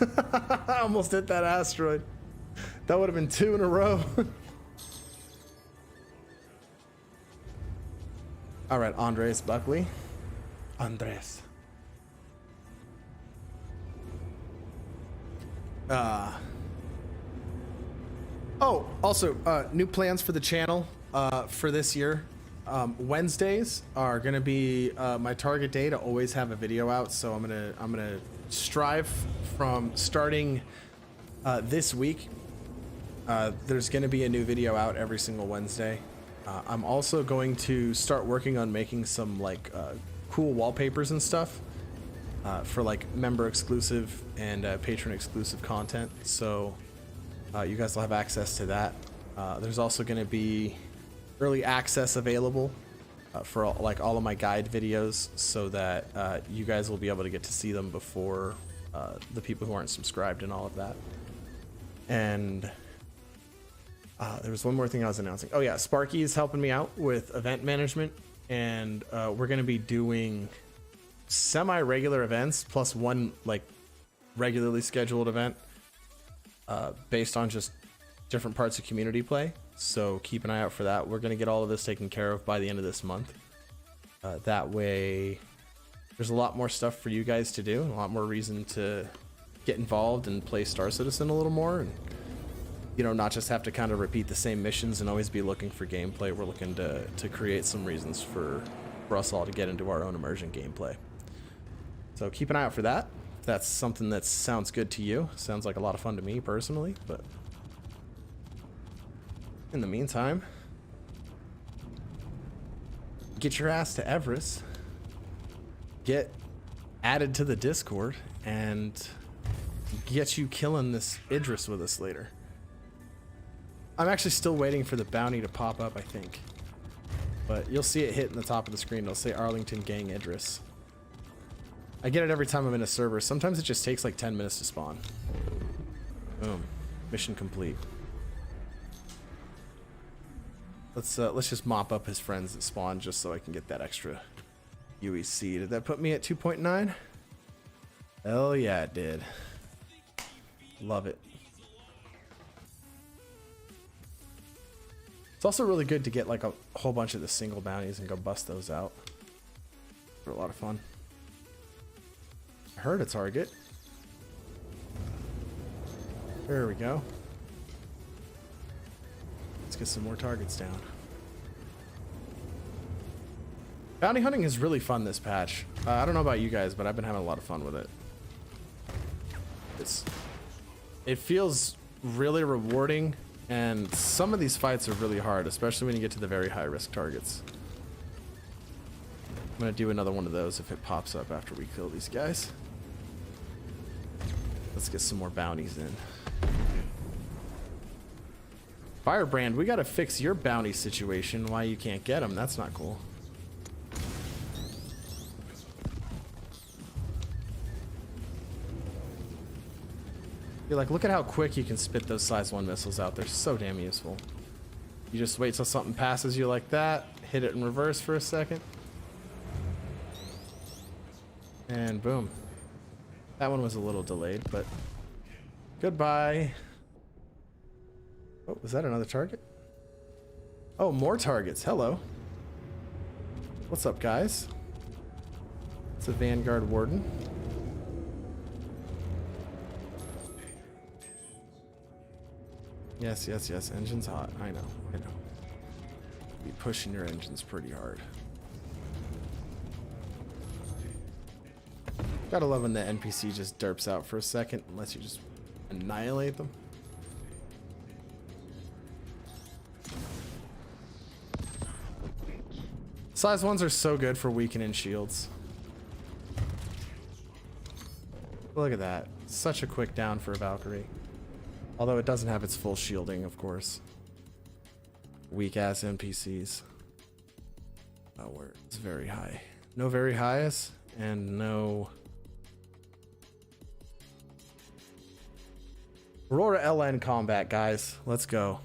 I almost hit that asteroid. That would have been 2 in a row. All right, Andres Buckley. Andres. Oh, also, new plans for the channel for this year. Wednesdays are gonna be my target day to always have a video out. So I'm gonna strive from starting this week. There's gonna be a new video out every single Wednesday. I'm also going to start working on making some like cool wallpapers and stuff for like member exclusive and patron exclusive content. So you guys will have access to that. There's also going to be early access available for all of my guide videos, so that you guys will be able to get to see them before the people who aren't subscribed and all of that. And there was one more thing I was announcing. Oh yeah, Sparky is helping me out with event management, and we're going to be doing semi-regular events plus one like regularly scheduled event based on just different parts of community play. So keep an eye out for that. We're going to get all of this taken care of by the end of this month. That way there's a lot more stuff for you guys to do, and a lot more reason to get involved and play Star Citizen a little more, and not just have to kind of repeat the same missions and always be looking for gameplay. We're looking to create some reasons for us all to get into our own immersion gameplay. So keep an eye out for that. If that's something that sounds good to you. Sounds like a lot of fun to me personally, but in the meantime, get your ass to Everest, get added to the Discord, and get you killing this Idris with us later. I'm actually still waiting for the bounty to pop up, I think. But you'll see it hit in the top of the screen. It'll say Arlington Gang Idris. I get it every time I'm in a server. Sometimes it just takes like 10 minutes to spawn. Boom. Mission complete. Let's just mop up his friends that spawn just so I can get that extra UEC. Did that put me at 2.9? Hell yeah, it did. Love it. It's also really good to get like a whole bunch of the single bounties and go bust those out. They're a lot of fun. I heard a target. There we go. Let's get some more targets down. Bounty hunting is really fun this patch. I don't know about you guys, but I've been having a lot of fun with it. It feels really rewarding, and some of these fights are really hard, especially when you get to the very high risk targets. I'm gonna do another one of those if it pops up after we kill these guys. Let's get some more bounties in. Firebrand, we gotta fix your bounty situation. Why you can't get them? That's not cool. You're like, look at how quick you can spit those size 1 missiles out. They're so damn useful. You just wait till something passes you like that, hit it in reverse for a second. And boom. That one was a little delayed, but goodbye. Oh, was that another target? Oh, more targets. Hello. What's up, guys? It's a Vanguard Warden. Yes, yes, yes. Engine's hot. I know. I know. Be pushing your engines pretty hard. Gotta love when the NPC just derps out for a second, unless you just annihilate them. Size 1s are so good for weakening shields. Look at that. Such a quick down for a Valkyrie. Although it doesn't have its full shielding, of course. Weak ass NPCs. Oh, where it's very high. No very highs and no. Aurora LN combat, guys. Let's go.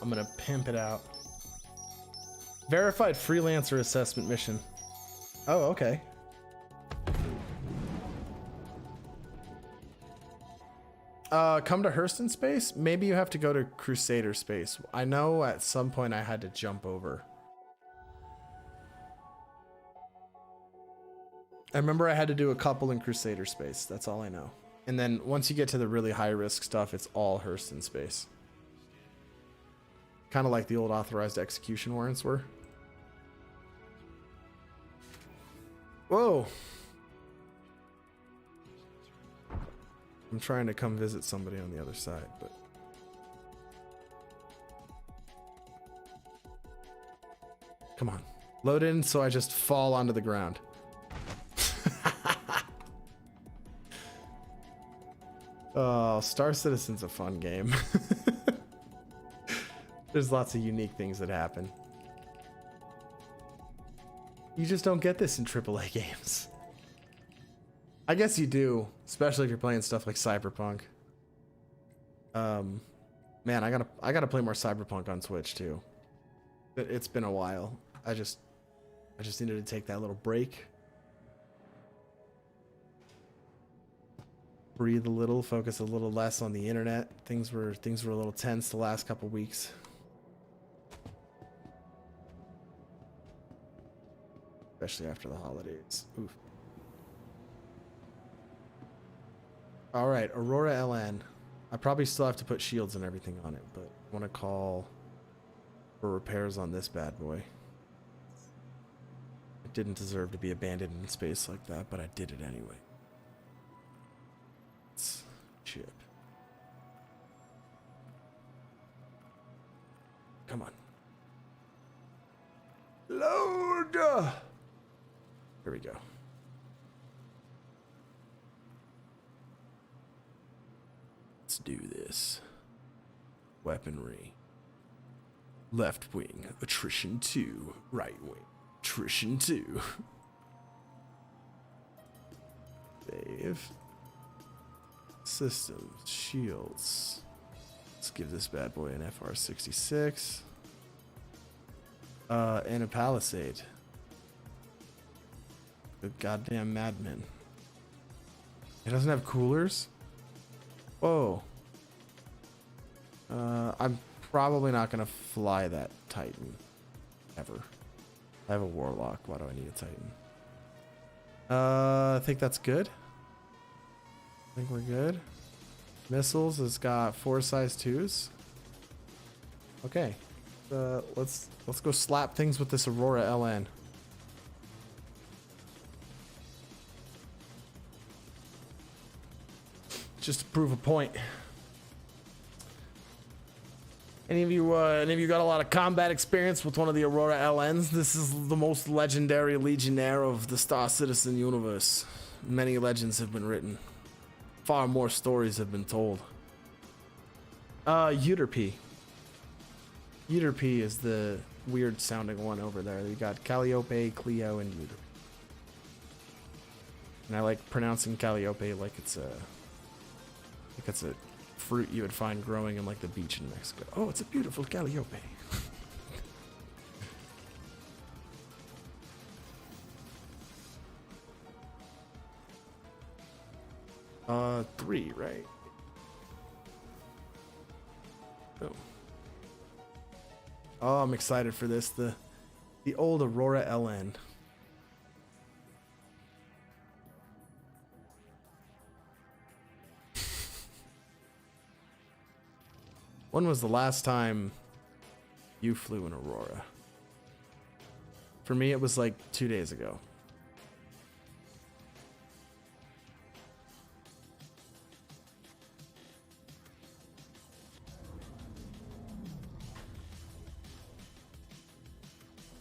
I'm gonna pimp it out. Verified freelancer assessment mission. Oh, okay. Come to Hurston space? Maybe you have to go to Crusader space. I know at some point I had to jump over. I remember I had to do a couple in Crusader space. That's all I know. And then once you get to the really high risk stuff, it's all Hurston space. Kind of like the old authorized execution warrants were. Whoa. I'm trying to come visit somebody on the other side, but come on. Load in so I just fall onto the ground. Oh, Star Citizen's a fun game. There's lots of unique things that happen. You just don't get this in AAA games. I guess you do, especially if you're playing stuff like Cyberpunk. Man, I gotta play more Cyberpunk on Switch too. It's been a while. I just needed to take that little break. Breathe a little, focus a little less on the internet. Things were a little tense the last couple weeks. Especially after the holidays. Oof. All right, Aurora LN. I probably still have to put shields and everything on it, but I want to call for repairs on this bad boy. It didn't deserve to be abandoned in space like that, but I did it anyway. Let's chip. Come on. Load! Here we go. Let's do this. Weaponry. Left wing, attrition 2. Right wing, attrition 2. Save. Systems, shields. Let's give this bad boy an FR66. And a palisade. The goddamn madman. It doesn't have coolers? Whoa. I'm probably not gonna fly that Titan. Ever. I have a Warlock. Why do I need a Titan? I think that's good. I think we're good. Missiles has got 4 size 2s. Okay. Let's go slap things with this Aurora LN. Just to prove a point. Any of you got a lot of combat experience with one of the Aurora LNs? This is the most legendary legionnaire of the Star Citizen universe. Many legends have been written. Far more stories have been told. Euterpe. Euterpe is the weird sounding one over there. You got Calliope, Cleo, and Euterpe. And I like pronouncing Calliope like it's a fruit you would find growing in like the beach in Mexico. Oh, it's a beautiful Calliope. 3, right? Oh. Oh, I'm excited for this. The old Aurora LN. When was the last time you flew an Aurora? For me, it was like 2 days ago.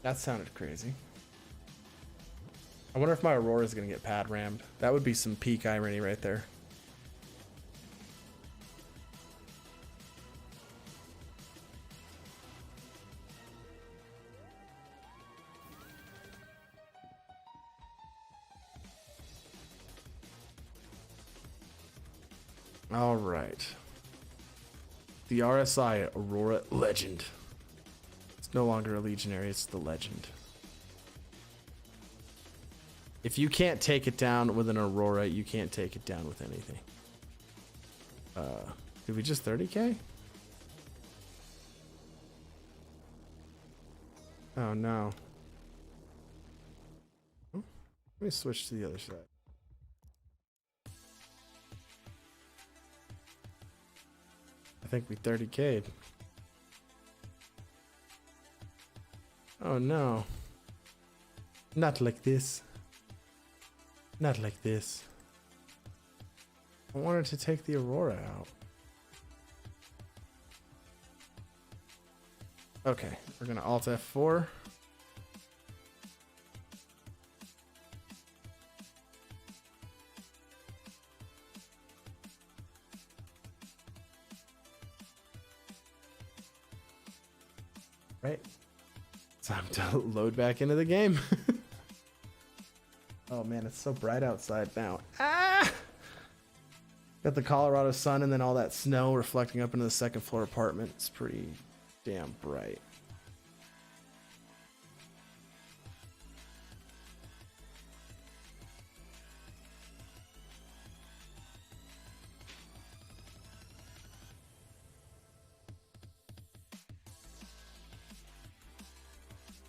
That sounded crazy. I wonder if my Aurora is going to get pad rammed. That would be some peak irony right there. All right. The RSI Aurora Legend. It's no longer a Legionary, it's the Legend. If you can't take it down with an Aurora, you can't take it down with anything. Did we just 30k? Oh no. Let me switch to the other side. I think we 30k'd. Oh no. Not like this. Not like this. I wanted to take the Aurora out. Okay, we're gonna Alt F4. Right. Time to load back into the game. Oh man, it's so bright outside now. Ah! Got the Colorado sun and then all that snow reflecting up into the second floor apartment. It's pretty damn bright.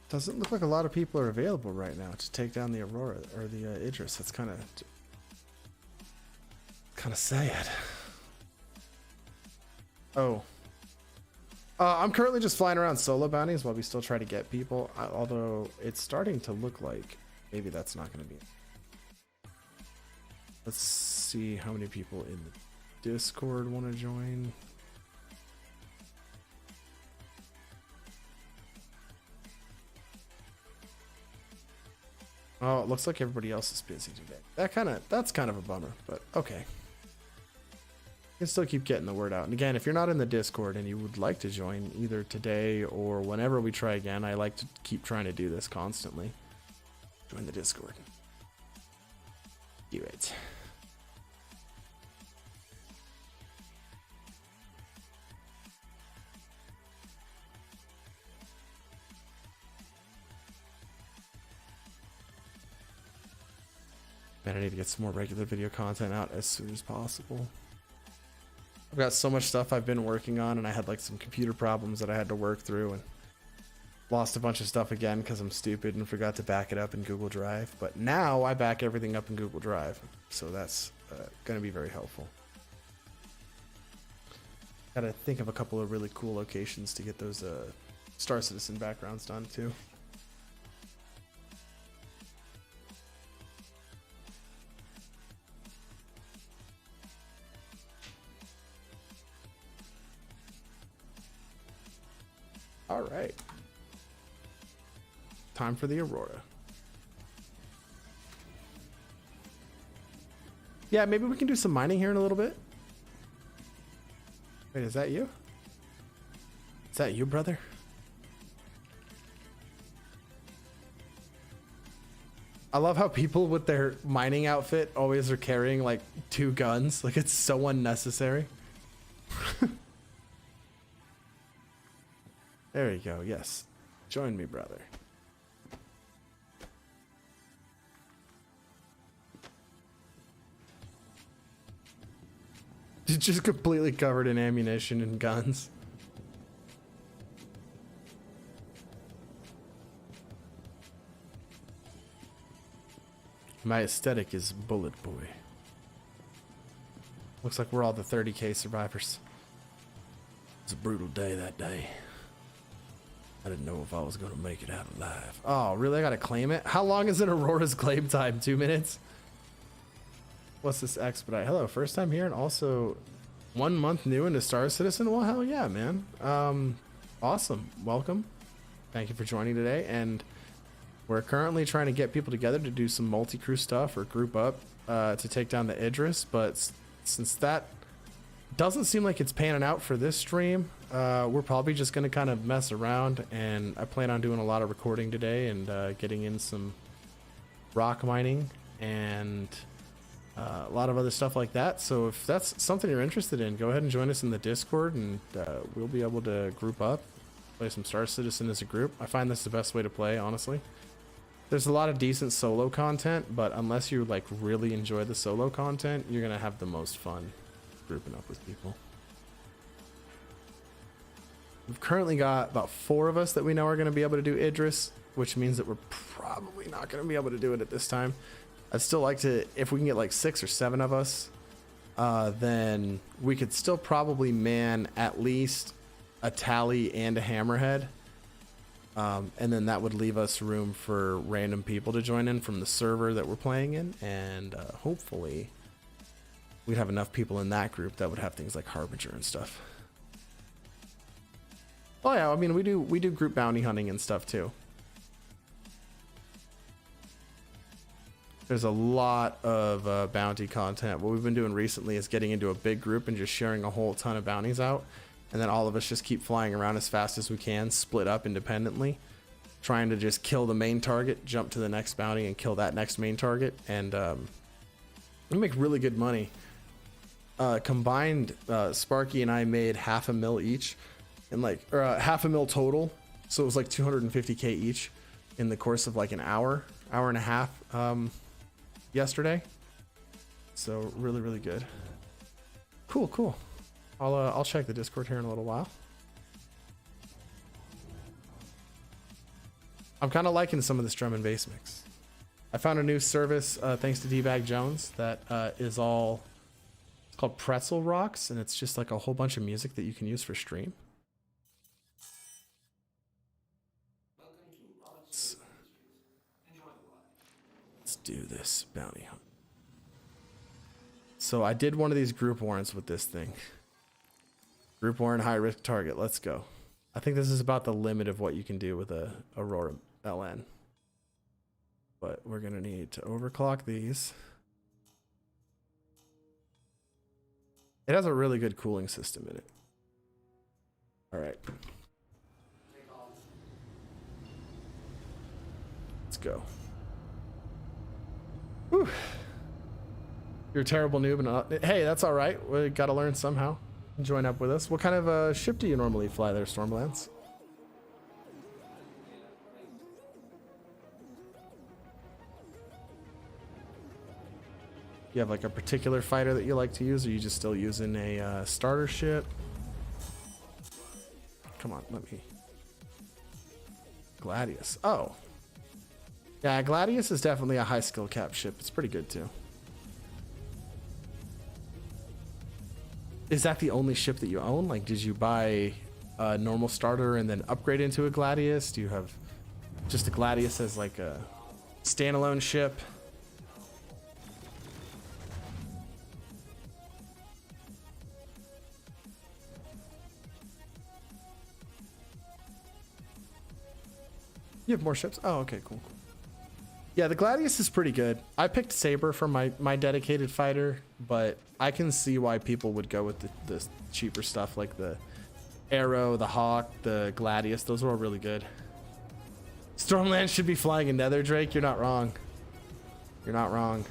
Doesn't look like a lot of people are available right now to take down the Aurora or the Idris. That's kind of sad. Oh, I'm currently just flying around solo bounties while we still try to get people. Although it's starting to look like maybe that's not going to be. Let's see how many people in the Discord want to join. Oh, it looks like everybody else is busy today. That's kind of a bummer, but okay. You can still keep getting the word out. And again, if you're not in the Discord and you would like to join either today or whenever we try again, I like to keep trying to do this constantly. Join the Discord. Do it. Man, I need to get some more regular video content out as soon as possible. I've got so much stuff I've been working on, and I had like some computer problems that I had to work through and lost a bunch of stuff again because I'm stupid and forgot to back it up in Google Drive. But now I back everything up in Google Drive, so that's going to be very helpful. Gotta think of a couple of really cool locations to get those Star Citizen backgrounds done too. All right. Time for the Aurora. Yeah, maybe we can do some mining here in a little bit. Wait, is that you? Is that you, brother? I love how people with their mining outfit always are carrying like 2 guns. Like, it's so unnecessary. There you go. Yes. Join me, brother. Just completely covered in ammunition and guns. My aesthetic is Bullet Boy. Looks like we're all the 30k survivors. It's a brutal day that day. I didn't know if I was gonna make it out alive. Oh, really? I gotta claim it? How long is it Aurora's claim time? 2 minutes? What's this expedite? Hello, first time here and also 1 month new into Star Citizen? Well, hell yeah, man. Awesome. Welcome. Thank you for joining today. And we're currently trying to get people together to do some multi-crew stuff or group up to take down the Idris. But since that doesn't seem like it's panning out for this stream, we're probably just going to kind of mess around. And I plan on doing a lot of recording today and getting in some rock mining and a lot of other stuff like that. So if that's something you're interested in, go ahead and join us in the Discord, and we'll be able to group up, play some Star Citizen as a group. I find this the best way to play, honestly. There's a lot of decent solo content, but unless you like really enjoy the solo content, you're gonna have the most fun grouping up with people. We've currently got about 4 of us that we know are going to be able to do Idris, which means that we're probably not going to be able to do it at this time. I'd still like to, if we can get like 6 or 7 of us, then we could still probably man at least a tally and a hammerhead. And then that would leave us room for random people to join in from the server that we're playing in. And hopefully we'd have enough people in that group that would have things like Harbinger and stuff. Oh yeah, I mean, we do group bounty hunting and stuff too. There's a lot of bounty content. What we've been doing recently is getting into a big group and just sharing a whole ton of bounties out. And then all of us just keep flying around as fast as we can, split up independently, trying to just kill the main target, jump to the next bounty and kill that next main target. And we make really good money. Combined, Sparky and I made $500,000 each, and like, or $500,000 total. So it was like 250k each in the course of like an hour and a half. Yesterday, so really good. Cool. I'll check the Discord here in a little while. I'm kind of liking some of this drum and bass mix. I found a new service thanks to D-Bag Jones that is all, it's called Pretzel Rocks, and it's just like a whole bunch of music that you can use for stream. Let's do this bounty hunt. So I did one of these group warrants with this thing. Group warrant, high risk target. Let's go. I think this is about the limit of what you can do with a Aurora LN. But we're gonna need to overclock these. It has a really good cooling system in it. All right. Let's go. Whew. You're a terrible noob, and hey, that's all right. We got to learn somehow. Join up with us. What kind of ship do you normally fly there, Stormlands? You have like a particular fighter that you like to use, or are you just still using a starter ship? Come on, let me. Gladius. Oh. Yeah, Gladius is definitely a high skill cap ship. It's pretty good too. Is that the only ship that you own? Like, did you buy a normal starter and then upgrade into a Gladius? Do you have just a Gladius as like a standalone ship? You have more ships? Oh, okay, cool. Yeah, the Gladius is pretty good. I picked Saber for my dedicated fighter, but I can see why people would go with the cheaper stuff like the Arrow, the Hawk, the Gladius. Those are all really good. Stormland should be flying a Nether Drake. You're not wrong. You're not wrong.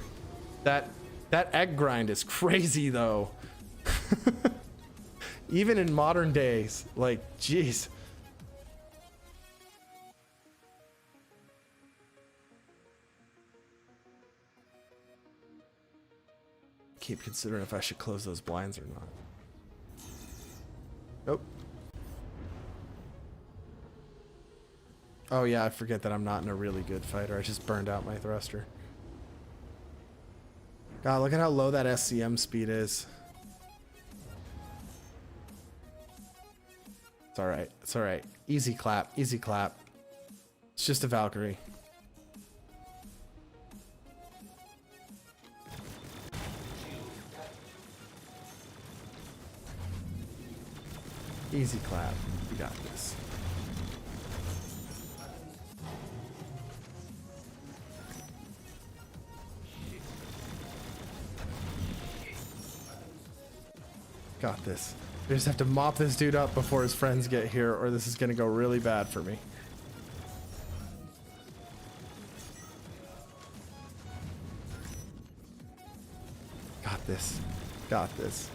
That egg grind is crazy though. Even in modern days, like, jeez. keep considering if I should close those blinds or not. Nope. Oh yeah, I forget that I'm not in a really good fighter. I just burned out my thruster. God, look at how low that SCM speed is. It's alright. It's alright. Easy clap. Easy clap. It's just a Valkyrie. Easy clap. You got this. Got this. I just have to mop this dude up before his friends get here, or this is gonna go really bad for me. Got this. Got this.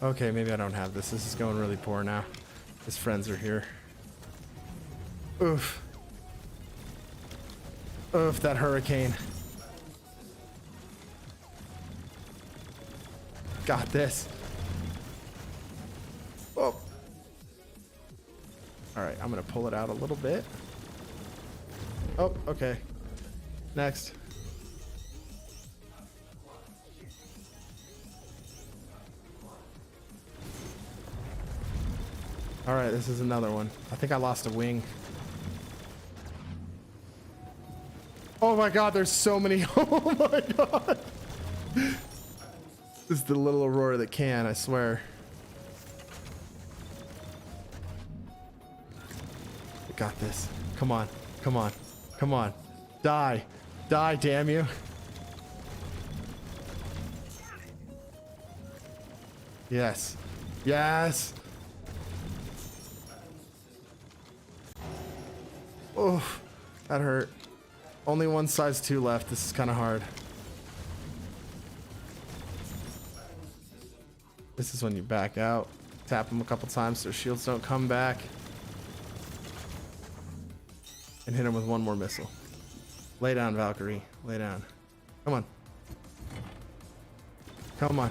Okay, maybe I don't have this. This is going really poor now. His friends are here. Oof. Oof, that hurricane. Got this. Oh. Alright, I'm gonna pull it out a little bit. Oh, okay. Next. Alright, this is another one. I think I lost a wing. Oh my god, there's so many. Oh my god. This is the little Aurora that can, I swear. I got this. Come on. Come on. Come on. Die. Die, damn you. Yes. Yes. Oh, that hurt. Only one size 2 left. This is kind of hard. This is when you back out. Tap them a couple times so shields don't come back. And hit him with one more missile. Lay down, Valkyrie. Lay down. Come on. Come on.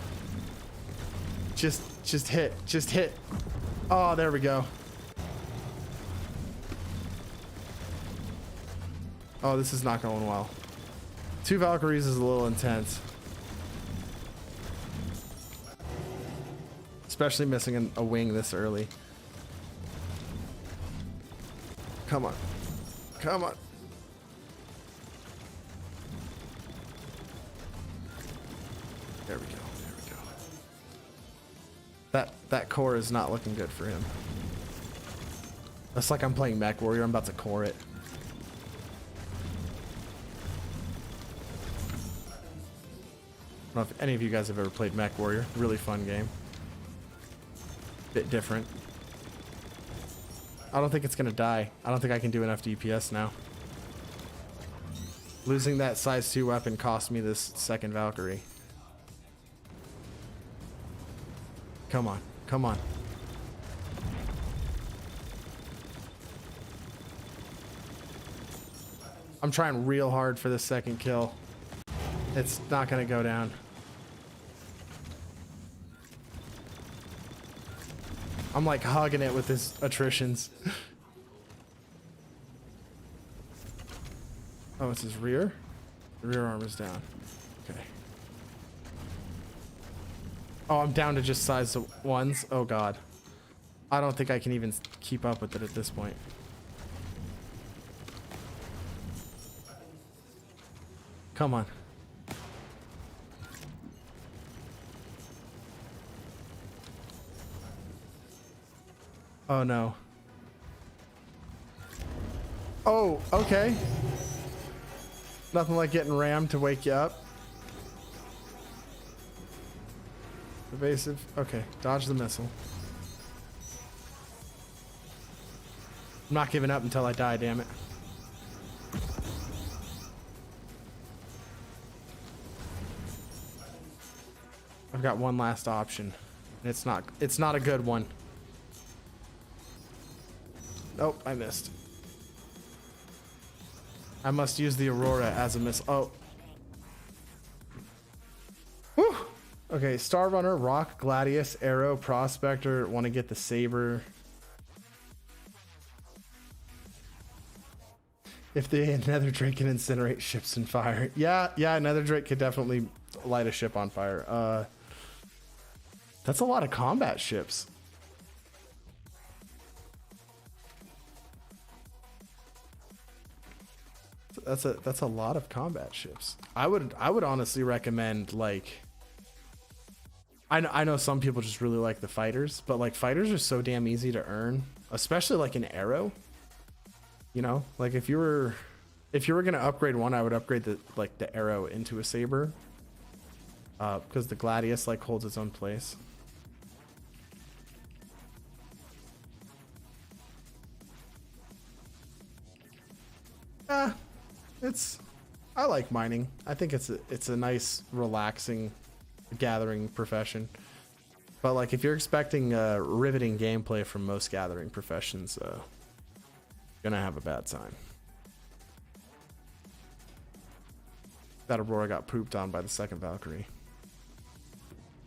Just hit. Just hit. Oh, there we go. Oh, this is not going well. 2 Valkyries is a little intense. Especially missing a wing this early. Come on. Come on. There we go. There we go. That core is not looking good for him. That's like I'm playing Mech Warrior. I'm about to core it. I don't know if any of you guys have ever played Mech Warrior. Really fun game. Bit different. I don't think it's gonna die. I don't think I can do enough DPS now. Losing that size 2 weapon cost me this second Valkyrie. Come on. Come on. I'm trying real hard for this second kill. It's not gonna go down. I'm like hugging it with his attritions. Oh, it's his rear? The rear arm is down. Okay. Oh, I'm down to just size 1s. Oh god. I don't think I can even keep up with it at this point. Come on. Oh no. Oh, okay. Nothing like getting rammed to wake you up. Evasive. Okay, dodge the missile. I'm not giving up until I die, damn it. I've got one last option. And it's not a good one. Nope, I missed. I must use the Aurora as a missile. Oh. Okay, Star Runner, Rock, Gladius, Arrow, Prospector. Want to get the Saber. If the Nether Drake can incinerate ships in fire. Yeah, Nether Drake could definitely light a ship on fire. That's a lot of combat ships. That's a lot of combat ships. I would honestly recommend, like, I know some people just really like the fighters, but like fighters are so damn easy to earn, especially like an Arrow. You know, like if you were gonna upgrade one, I would upgrade the Arrow into a Saber, because the Gladius like holds its own place. I like mining. I think it's a nice, relaxing, gathering profession. But like if you're expecting riveting gameplay from most gathering professions, you're gonna have a bad time. That Aurora got pooped on by the second Valkyrie.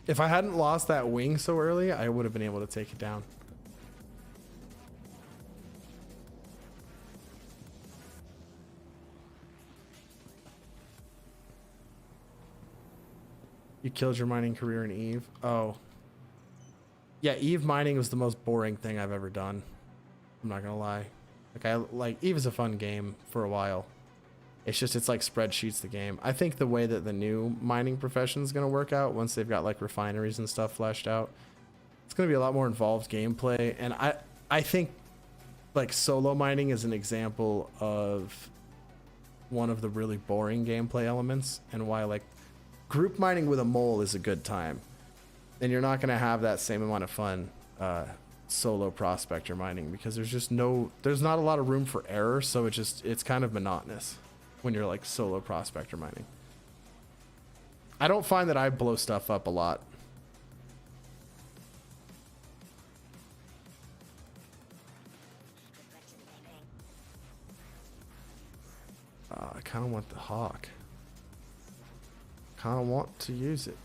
If I hadn't lost that wing so early, I would have been able to take it down. You killed your mining career in Eve? Oh. Yeah, Eve mining was the most boring thing I've ever done. I'm not gonna lie. Like Eve is a fun game for a while. It's like spreadsheets the game. I think the way that the new mining profession is gonna work out once they've got like refineries and stuff fleshed out, it's gonna be a lot more involved gameplay. And I think like solo mining is an example of one of the really boring gameplay elements, and why like group mining with a mole is a good time. And you're not going to have that same amount of fun solo prospector mining, because there's not a lot of room for error, so it's kind of monotonous when you're like solo prospector mining. I don't find that I blow stuff up a lot. I kind of want the Hawk. Kind of want to use it.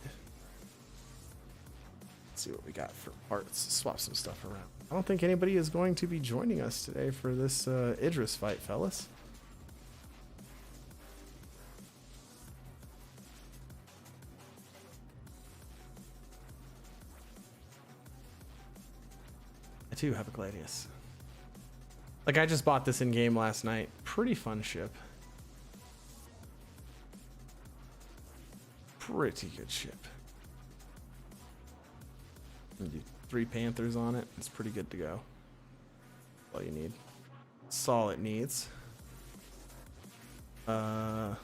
Let's see what we got for parts. Swap some stuff around. I don't think anybody is going to be joining us today for this Idris fight, fellas. I too have a Gladius. Like I just bought this in game last night. Pretty fun ship. Pretty good ship. And do 3 Panthers on it. It's pretty good to go. All you need. That's all it needs. Let's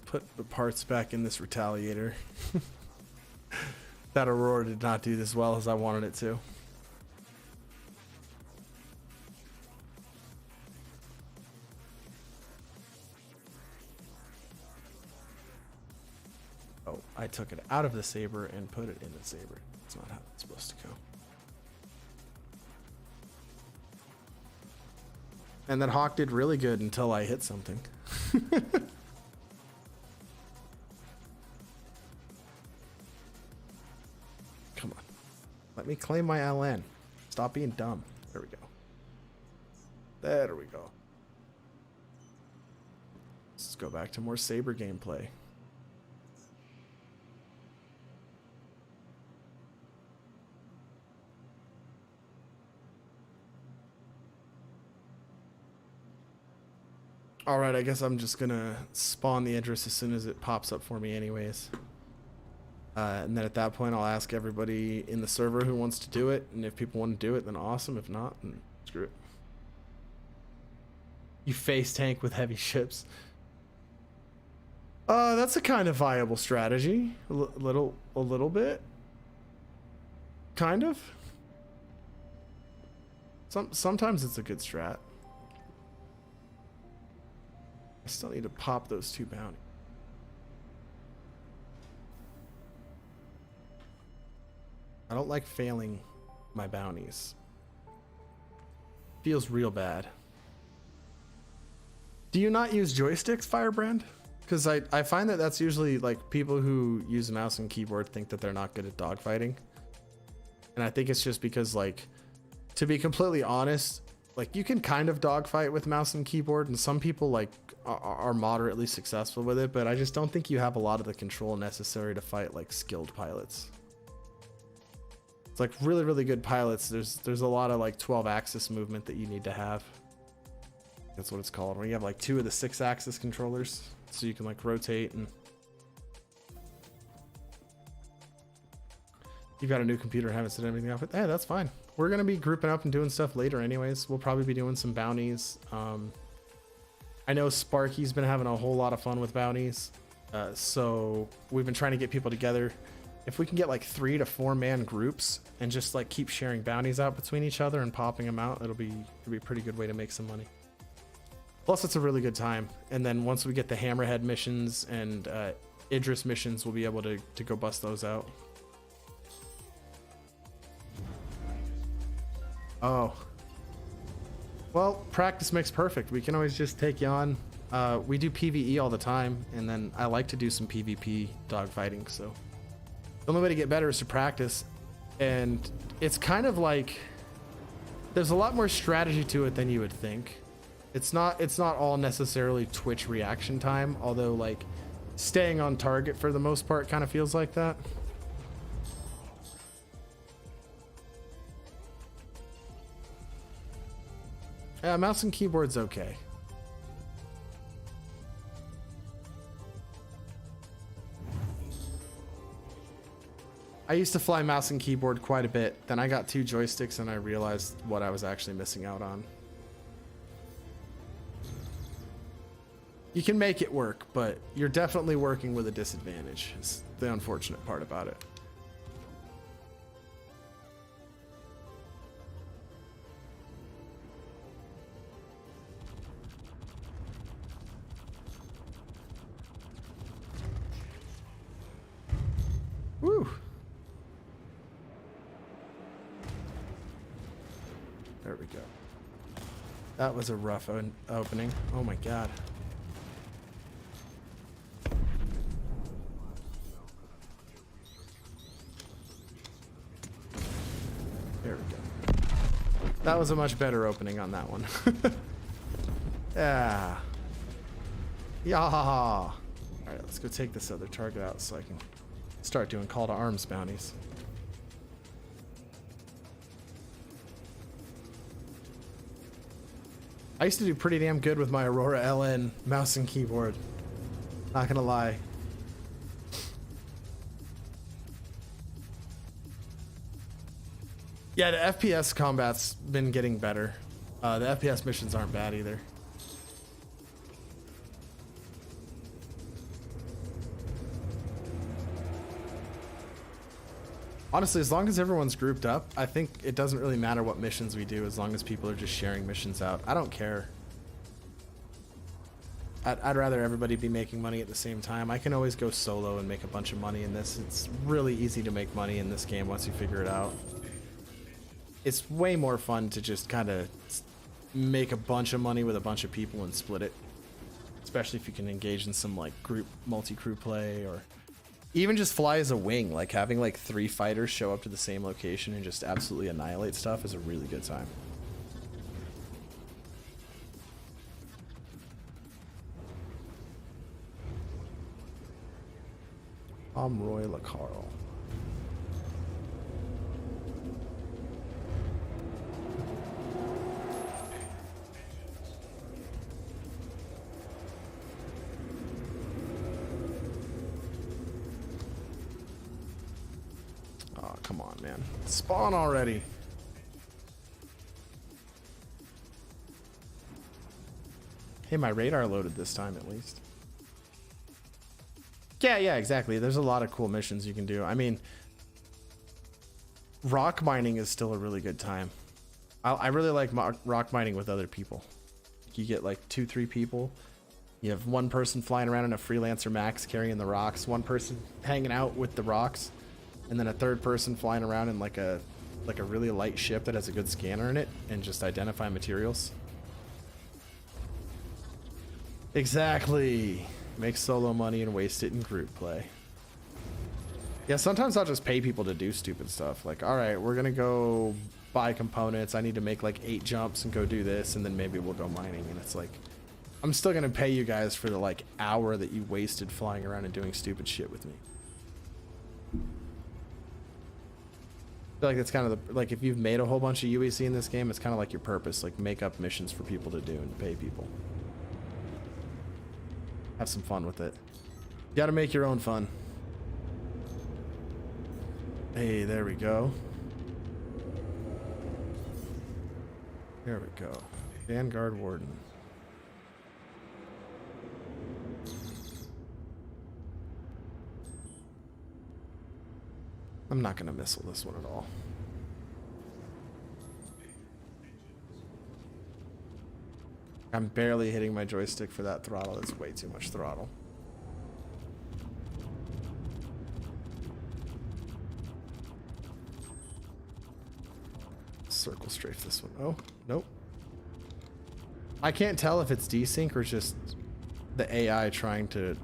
put the parts back in this Retaliator. That Aurora did not do as well as I wanted it to. Oh, I took it out of the Saber and put it in the Saber. That's not how it's supposed to go. And that Hawk did really good until I hit something. Come on. Let me claim my LN. Stop being dumb. There we go. There we go. Let's go back to more Saber gameplay. All right, I guess I'm just gonna spawn the Idris as soon as it pops up for me anyways. And then at that point, I'll ask everybody in the server who wants to do it. And if people want to do it, then awesome. If not, then screw it. You face tank with heavy ships. That's a kind of viable strategy. A little bit. Kind of. Sometimes it's a good strat. I still need to pop those 2 bounties. I don't like failing my bounties. Feels real bad. Do you not use joysticks, Firebrand? Because I find that that's usually like people who use mouse and keyboard think that they're not good at dogfighting. And I think it's just because, like, to be completely honest, like, you can kind of dogfight with mouse and keyboard, and some people like are moderately successful with it, but I just don't think you have a lot of the control necessary to fight like skilled pilots. It's like really good pilots. There's a lot of like 12-axis movement that you need to have. That's what it's called, when you have like 2 of the 6-axis controllers, so you can like rotate. And you've got a new computer, haven't set everything up. Hey, that's fine. We're gonna be grouping up and doing stuff later anyways. We'll probably be doing some bounties. I know Sparky's been having a whole lot of fun with bounties, so we've been trying to get people together. If we can get like 3 to 4 man groups and just like keep sharing bounties out between each other and popping them out, it'll be a pretty good way to make some money. Plus, it's a really good time. And then once we get the Hammerhead missions and Idris missions, we'll be able to go bust those out. Oh. Well, practice makes perfect. We can always just take you on. We do PvE all the time, and then I like to do some PvP dogfighting, so the only way to get better is to practice. And it's kind of like there's a lot more strategy to it than you would think. It's not all necessarily Twitch reaction time, although like staying on target for the most part kind of feels like that. Yeah, mouse and keyboard's okay. I used to fly mouse and keyboard quite a bit. Then I got 2 joysticks and I realized what I was actually missing out on. You can make it work, but you're definitely working with a disadvantage. It's the unfortunate part about it. Woo! There we go. That was a rough opening. Oh my god. There we go. That was a much better opening on that one. Yeah. Yeah. Alright, let's go take this other target out so I can start doing call to arms bounties. I used to do pretty damn good with my Aurora LN mouse and keyboard. Not gonna lie. Yeah, the FPS combat's been getting better. The FPS missions aren't bad either. Honestly, as long as everyone's grouped up, I think it doesn't really matter what missions we do as long as people are just sharing missions out. I don't care. I'd rather everybody be making money at the same time. I can always go solo and make a bunch of money in this. It's really easy to make money in this game once you figure it out. It's way more fun to just kind of make a bunch of money with a bunch of people and split it. Especially if you can engage in some like group multi-crew play, or even just fly as a wing. Like having like 3 fighters show up to the same location and just absolutely annihilate stuff is a really good time. I'm Roy LaCarl. Oh, come on, man. Spawn already. Hey, my radar loaded this time at least. Yeah, exactly. There's a lot of cool missions you can do. I mean, rock mining is still a really good time. I really like rock mining with other people. You get like 2-3 people. You have one person flying around in a freelancer max carrying the rocks, one person hanging out with the rocks, and then a third person flying around in like a really light ship that has a good scanner in it and just identify materials. Exactly. Make solo money and waste it in group play. Yeah, sometimes I'll just pay people to do stupid stuff. Like, all right, we're gonna go buy components. I need to make like 8 jumps and go do this, and then maybe we'll go mining. And it's like, I'm still gonna pay you guys for the like hour that you wasted flying around and doing stupid shit with me. I feel like that's kind of the, like, if you've made a whole bunch of UEC in this game, it's kind of like your purpose. Like, make up missions for people to do and pay people. Have some fun with it. You gotta make your own fun. Hey, there we go. There we go. Vanguard Warden. I'm not gonna missile this one at all. I'm barely hitting my joystick for that throttle. That's way too much throttle. Circle strafe this one. Oh, nope. I can't tell if it's desync or just the AI trying to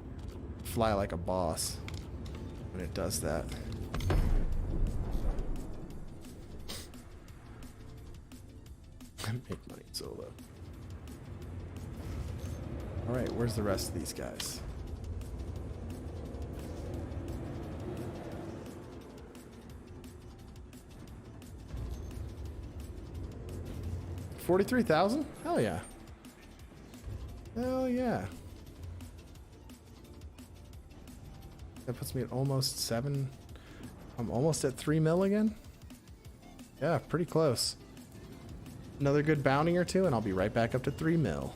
fly like a boss when it does that. Make money solo. Alright, where's the rest of these guys? $43,000? Hell yeah. Hell yeah. That puts me at almost 7. I'm almost at 3 mil again. Yeah, pretty close. Another good bounty or two, and I'll be right back up to 3 mil.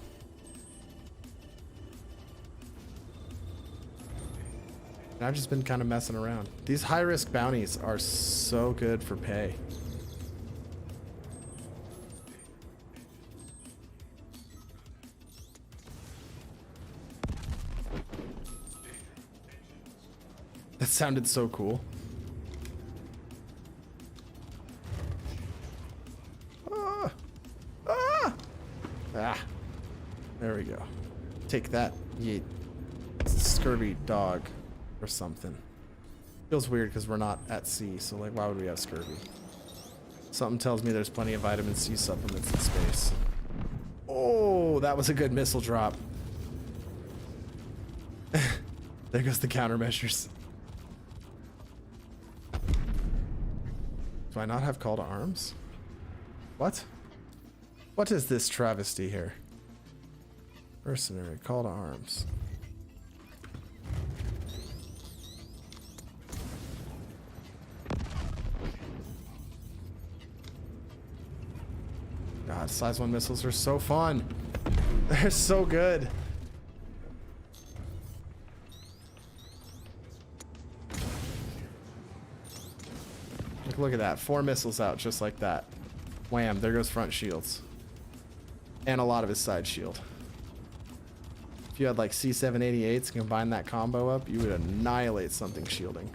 And I've just been kind of messing around. These high-risk bounties are so good for pay. That sounded so cool. Ah, there we go. Take that, you scurvy dog or something. Feels weird because we're not at sea, so like, why would we have scurvy? Something tells me there's plenty of vitamin C supplements in space. Oh, that was a good missile drop. There goes the countermeasures. Do I not have call to arms? What? What is this travesty here? Mercenary, call to arms. God, size 1 missiles are so fun. They're so good. Look at that. 4 missiles out just like that. Wham, there goes front shields. And a lot of his side shield. If you had like C788s and combine that combo up, you would annihilate something shielding.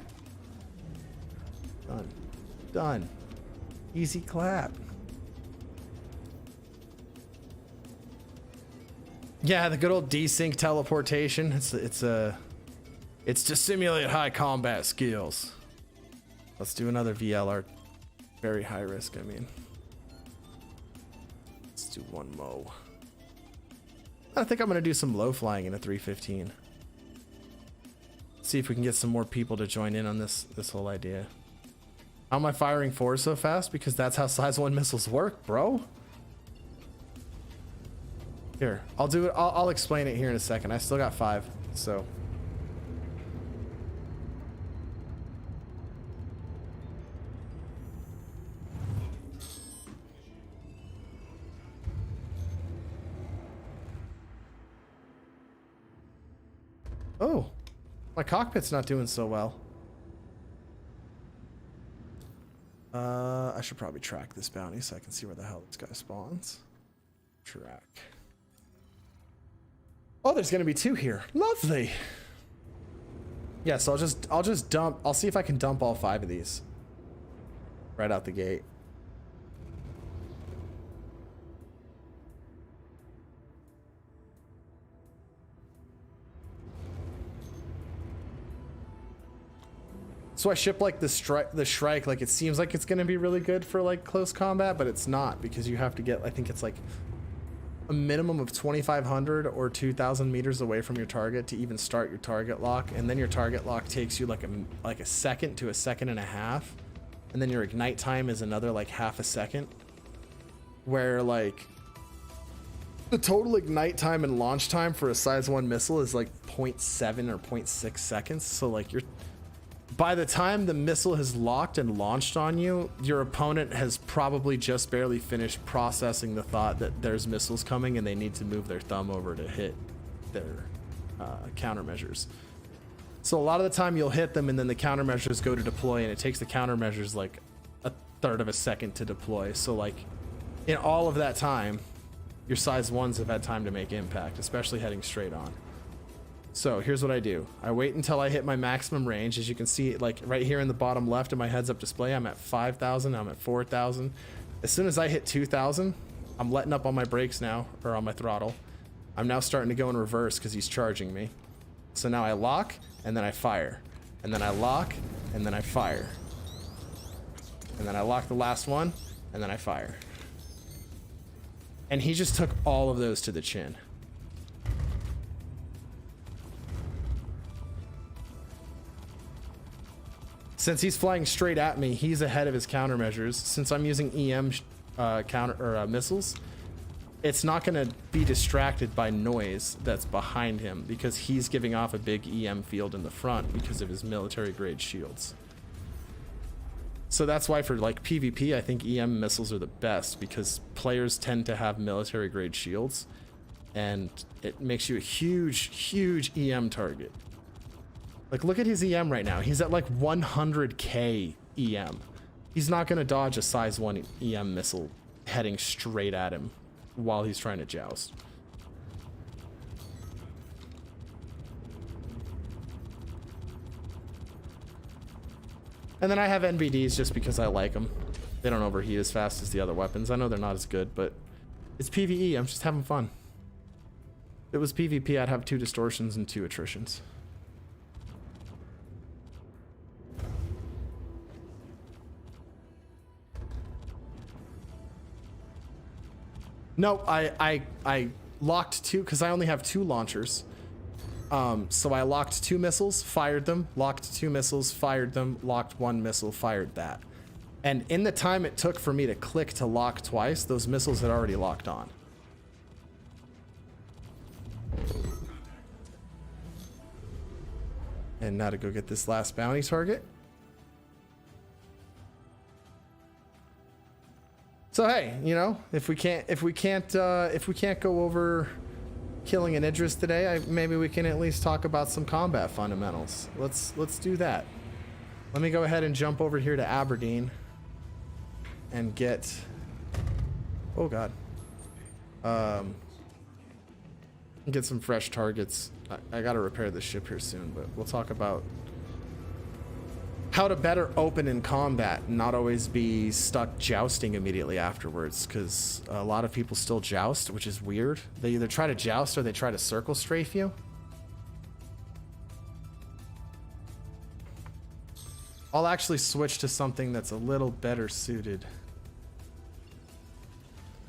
Done. Done. Easy clap. Yeah, the good old desync teleportation. It's to simulate high combat skills. Let's do another VLR. Very high risk, I mean. Let's do one mo. I think I'm gonna do some low flying in a 315. See if we can get some more people to join in on this whole idea. How am I firing 4 so fast? Because that's how size 1 missiles work, bro. Here, I'll do it. I'll explain it here in a second. I still got 5, so. Oh, my cockpit's not doing so well. I should probably track this bounty so I can see where the hell this guy spawns. Track. Oh, there's gonna be 2 here. Lovely. Yeah, so I'll just dump. I'll see if I can dump all 5 of these right out the gate. So I ship like the Shrike, like it seems like it's gonna be really good for like close combat, but it's not, because you have to get, I think it's like a minimum of 2,500 or 2,000 meters away from your target to even start your target lock, and then your target lock takes you like a second to a second and a half, and then your ignite time is another like half a second, where like the total ignite time and launch time for a size 1 missile is like 0.7 or 0.6 seconds. So like you're, by the time the missile has locked and launched on you, your opponent has probably just barely finished processing the thought that there's missiles coming and they need to move their thumb over to hit their countermeasures. So a lot of the time you'll hit them and then the countermeasures go to deploy, and it takes the countermeasures like a third of a second to deploy. So like in all of that time, your size 1s have had time to make impact, especially heading straight on. So here's what I do. I wait until I hit my maximum range. As you can see, like right here in the bottom left of my heads up display, I'm at 5,000, I'm at 4,000. As soon as I hit 2,000, I'm letting up on my brakes now, or on my throttle. I'm now starting to go in reverse because he's charging me. So now I lock, and then I fire. And then I lock, and then I fire. And then I lock the last one, and then I fire. And he just took all of those to the chin. Since he's flying straight at me, he's ahead of his countermeasures. Since I'm using EM missiles, it's not going to be distracted by noise that's behind him, because he's giving off a big EM field in the front because of his military grade shields. So that's why for like PvP, I think EM missiles are the best, because players tend to have military grade shields, and it makes you a huge EM target. Like look at his EM right now. He's at like 100k EM. He's not gonna dodge a size 1 EM missile heading straight at him while he's trying to joust. And then I have NVDs just because I like them. They don't overheat as fast as the other weapons. I know they're not as good, but it's PvE. I'm just having fun. If it was PvP, I'd have 2 distortions and 2 attritions. No, I locked 2 because I only have 2 launchers. So I locked 2 missiles, fired them, locked 2 missiles, fired them, locked 1 missile, fired that. And in the time it took for me to click to lock twice, those missiles had already locked on. And now to go get this last bounty target. So hey, you know, if we can't go over killing an Idris today, maybe we can at least talk about some combat fundamentals. Let's do that. Let me go ahead and jump over here to Aberdeen and get, oh god, get some fresh targets. I gotta repair this ship here soon, but we'll talk about how to better open in combat and not always be stuck jousting immediately afterwards, because a lot of people still joust, which is weird. They either try to joust or they try to circle strafe you. I'll actually switch to something that's a little better suited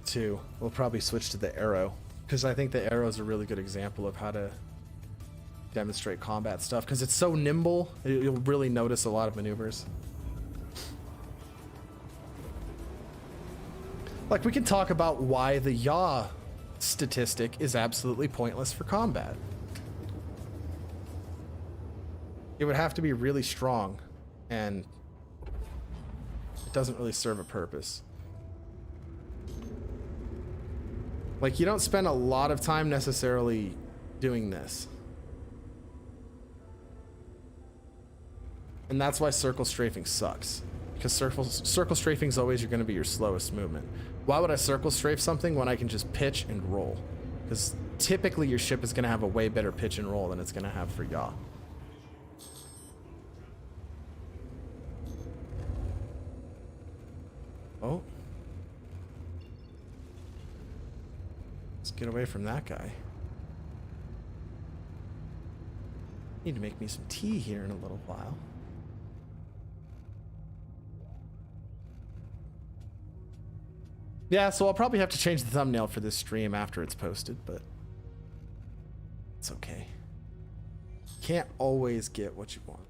to. We'll probably switch to the arrow, because I think the arrow is a really good example of how to demonstrate combat stuff, because it's so nimble. You'll really notice a lot of maneuvers. Like, we can talk about why the yaw statistic is absolutely pointless for combat. It would have to be really strong, and it doesn't really serve a purpose. Like, you don't spend a lot of time necessarily doing this. And that's why circle strafing sucks, because circle strafing is always going to be your slowest movement. Why would I circle strafe something when I can just pitch and roll? Because typically your ship is going to have a way better pitch and roll than it's going to have for yaw. Oh. Let's get away from that guy. Need to make me some tea here in a little while. Yeah, so I'll probably have to change the thumbnail for this stream after it's posted, but it's okay. Can't always get what you want,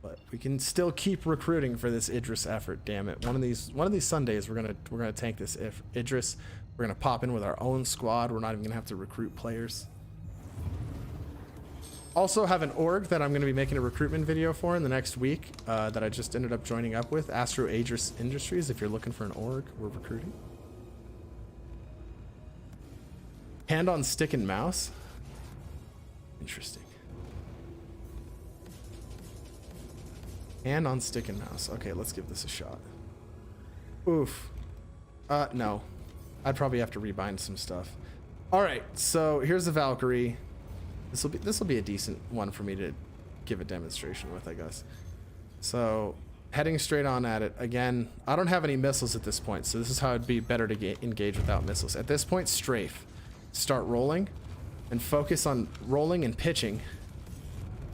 but we can still keep recruiting for this Idris effort. Damn it! One of these Sundays we're gonna tank this Idris. We're gonna pop in with our own squad. We're not even gonna have to recruit players. Also have an org that I'm gonna be making a recruitment video for in the next week that I just ended up joining up with, Astro Idris Industries. If you're looking for an org, we're recruiting. Hand on stick and mouse. Interesting. Hand on stick and mouse. Okay, let's give this a shot. Oof. No. I'd probably have to rebind some stuff. All right, so here's the Valkyrie. This will be a decent one for me to give a demonstration with, I guess. So heading straight on at it again. I don't have any missiles at this point, so this is how it'd be better to engage without missiles. At this point, strafe. Start rolling and focus on rolling and pitching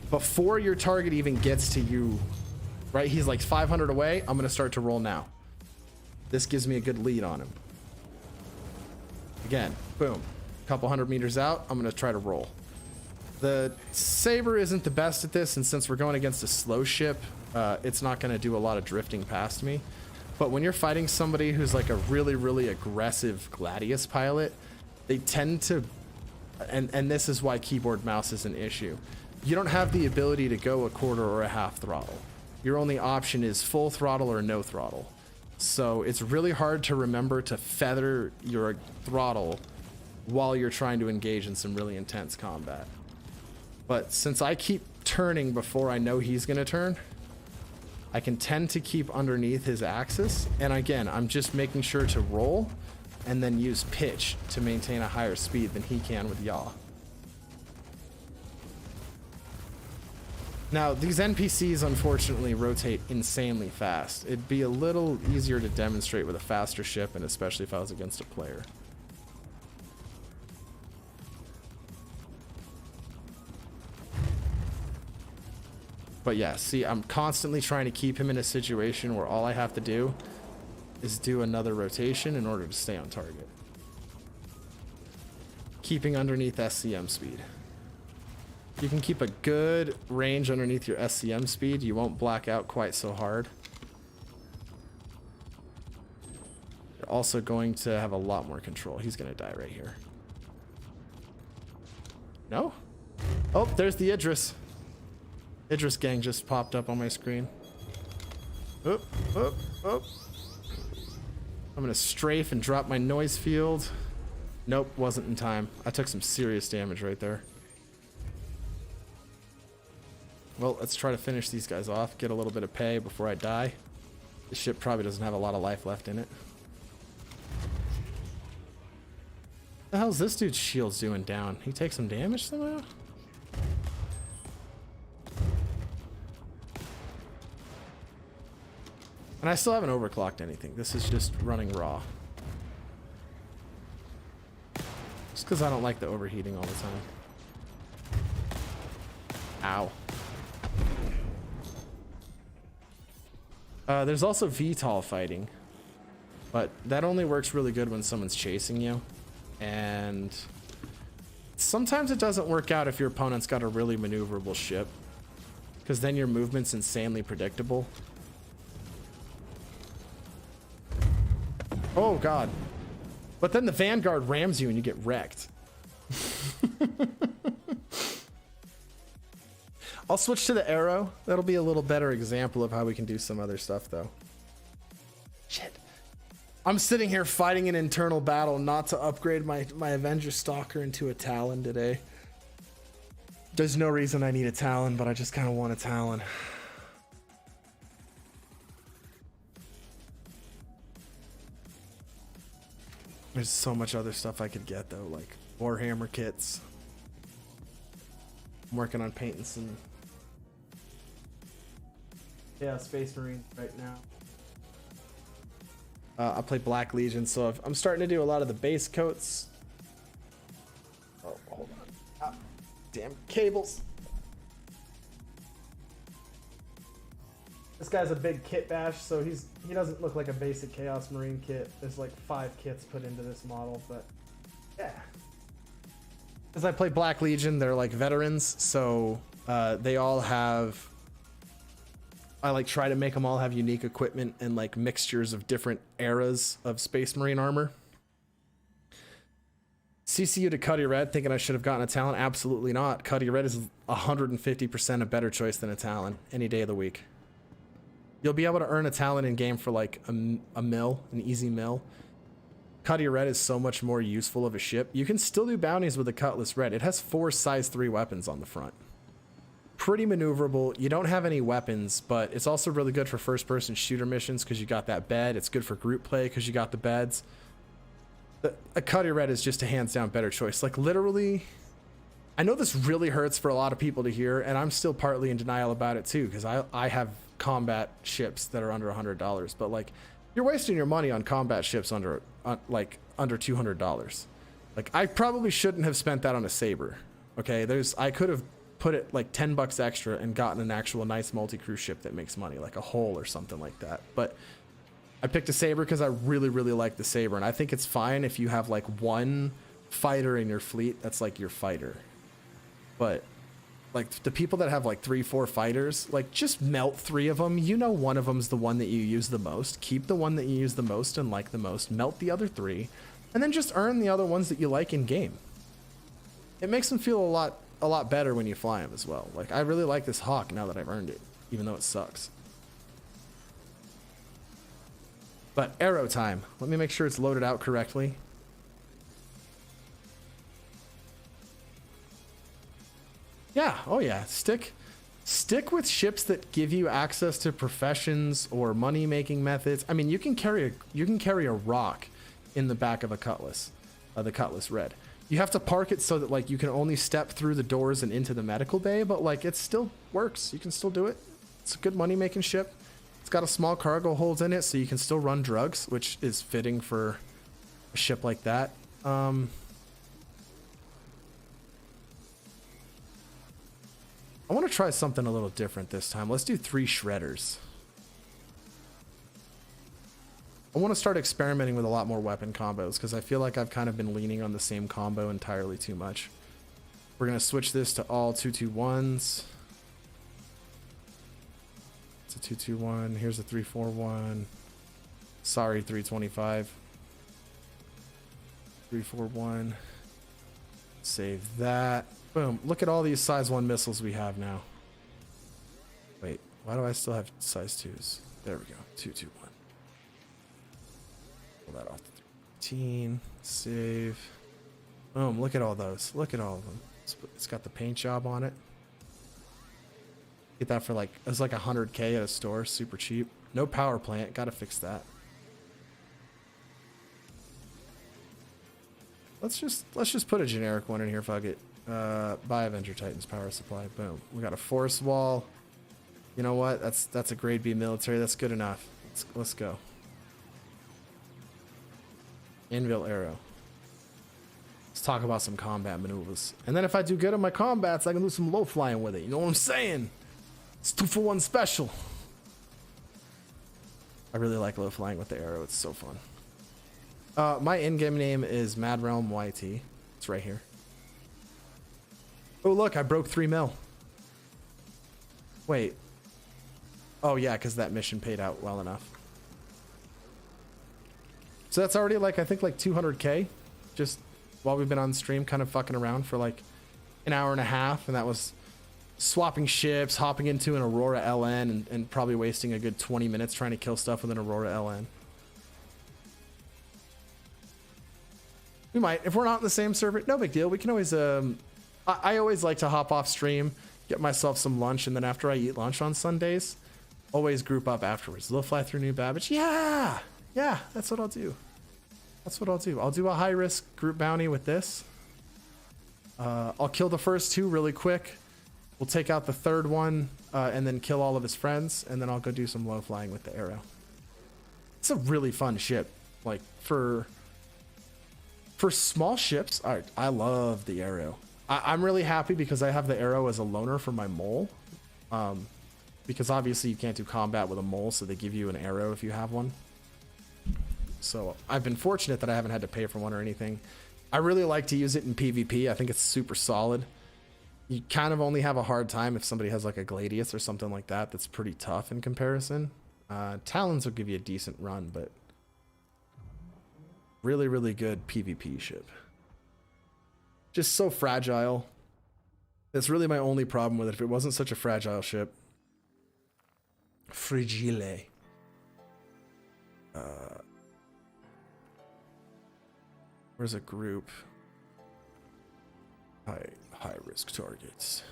before your target even gets to you. Right, he's like 500 away. I'm gonna start to roll now. This gives me a good lead on him. Again, boom, a couple 100 meters out, I'm gonna try to roll. The Saber isn't the best at this, and since we're going against a slow ship, it's not gonna do a lot of drifting past me. But when you're fighting somebody who's like a really aggressive Gladius pilot, they tend to, and this is why keyboard mouse is an issue. You don't have the ability to go a quarter or a half throttle. Your only option is full throttle or no throttle. So it's really hard to remember to feather your throttle while you're trying to engage in some really intense combat. But since I keep turning before I know he's gonna turn, I can tend to keep underneath his axis. And again, I'm just making sure to roll and then use pitch to maintain a higher speed than he can with yaw. Now, these NPCs unfortunately rotate insanely fast. It'd be a little easier to demonstrate with a faster ship, and especially if I was against a player. But yeah, see, I'm constantly trying to keep him in a situation where all I have to do is do another rotation in order to stay on target. Keeping underneath SCM speed. You can keep a good range underneath your SCM speed. You won't black out quite so hard. You're also going to have a lot more control. He's going to die right here. No? Oh, there's the Idris. Idris gang just popped up on my screen. Oop, oop, oop. I'm going to strafe and drop my noise field. Nope, wasn't in time. I took some serious damage right there. Well, let's try to finish these guys off, get a little bit of pay before I die. This ship probably doesn't have a lot of life left in it. The hell's this dude's shields doing down? He takes some damage somehow? And I still haven't overclocked anything. This is just running raw. Just because I don't like the overheating all the time. Ow. There's also VTOL fighting, but that only works really good when someone's chasing you. And sometimes it doesn't work out if your opponent's got a really maneuverable ship, because then your movement's insanely predictable. Oh god. But then the Vanguard rams you and you get wrecked. I'll switch to the arrow. That'll be a little better example of how we can do some other stuff though. Shit. I'm sitting here fighting an internal battle not to upgrade my Avenger Stalker into a Talon today. There's no reason I need a Talon, but I just kind of want a Talon. There's so much other stuff I could get though, like Warhammer kits. I'm working on painting some Space Marines right now. I play Black Legion, so I'm starting to do a lot of the base coats. Oh, hold on. Ah, damn cables. This guy's a big kit bash, so he doesn't look like a basic Chaos Marine kit. There's like 5 kits put into this model, but yeah. As I play Black Legion, they're like veterans, so they all have. I like try to make them all have unique equipment and like mixtures of different eras of Space Marine armor. CCU to Cuddy Red, thinking I should have gotten a Talon. Absolutely not. Cuddy Red is 150% a better choice than a Talon any day of the week. You'll be able to earn a Talon in game for like a mill, an easy mill. Cuddy Red is so much more useful of a ship. You can still do bounties with the Cutlass Red. It has 4 size 3 weapons on the front. Pretty maneuverable. You don't have any weapons, but it's also really good for first person shooter missions because you got that bed. It's good for group play because you got the beds. A Cuddy Red is just a hands down better choice. Like literally, I know this really hurts for a lot of people to hear, and I'm still partly in denial about it too because I have combat ships that are under $100, but like you're wasting your money on combat ships under $200. Like I probably shouldn't have spent that on a Saber. Okay, I could have put it like $10 extra and gotten an actual nice multi-crew ship that makes money, like a Hull or something like that. But I picked a Saber because I really, really like the Saber, and I think it's fine if you have like one fighter in your fleet that's like your fighter. But like the people that have like 3-4 fighters, like just melt 3 of them. You know, one of them's the one that you use the most. Keep the one that you use the most and like the most. Melt the other 3, and then just earn the other ones that you like in game. It makes them feel a lot better when you fly them as well. Like I really like this Hawk now that I've earned it, even though it sucks. But arrow time. Let me make sure it's loaded out correctly. Yeah, oh yeah. Stick with ships that give you access to professions or money making methods. I mean, you can carry a rock in the back of a Cutlass, the Cutlass Red. You have to park it so that like you can only step through the doors and into the medical bay, but like it still works. You can still do it. It's a good money making ship. It's got a small cargo hold in it, so you can still run drugs, which is fitting for a ship like that. I want to try something a little different this time. Let's do 3 shredders. I want to start experimenting with a lot more weapon combos because I feel like I've kind of been leaning on the same combo entirely too much. We're going to switch this to all 221s. It's a 221. Here's a 341. Sorry, 325. 341. Save that. Boom. Look at all these size 1 missiles we have now. Wait, why do I still have size 2s? There we go. 221. Pull that off to 13. Save. Boom. Look at all those. Look at all of them. It's got the paint job on it. Get that for like, it was like 100K at a store. Super cheap. No power plant. Gotta fix that. Let's just put a generic one in here. Fuck it. Buy Avenger Titan's power supply. Boom. We got a force wall. You know what? That's a grade B military. That's good enough. Let's go. Anvil arrow. Let's talk about some combat maneuvers. And then if I do good on my combats, I can do some low flying with it. You know what I'm saying? It's 2-for-1 special. I really like low flying with the arrow. It's so fun. My in-game name is Madrealm YT. It's right here. Oh, look, I broke 3 mil. Wait. Oh, yeah, because that mission paid out well enough. So that's already like, I think like 200K. Just while we've been on stream, kind of fucking around for like an hour and a half. And that was swapping ships, hopping into an Aurora LN, and probably wasting a good 20 minutes trying to kill stuff with an Aurora LN. We might. If we're not in the same server, no big deal. We can always... I always like to hop off stream, get myself some lunch, and then after I eat lunch on Sundays, always group up afterwards. They'll fly through New Babbage. Yeah! Yeah, that's what I'll do. That's what I'll do. I'll do a high-risk group bounty with this. I'll kill the first 2 really quick. We'll take out the 3rd one, and then kill all of his friends, and then I'll go do some low flying with the arrow. It's a really fun ship. Like, for small ships, I love the arrow. I'm really happy because I have the arrow as a loaner for my mole. because obviously you can't do combat with a mole, so they give you an arrow if you have one. So I've been fortunate that I haven't had to pay for one or anything. I really like to use it in PvP. I think it's super solid. You kind of only have a hard time if somebody has like a Gladius or something like that that's pretty tough in comparison. Talons will give you a decent run, but really, really good PvP ship. Just so fragile. That's really my only problem with it. If it wasn't such a fragile ship. Fragile. Where's a group? High risk targets.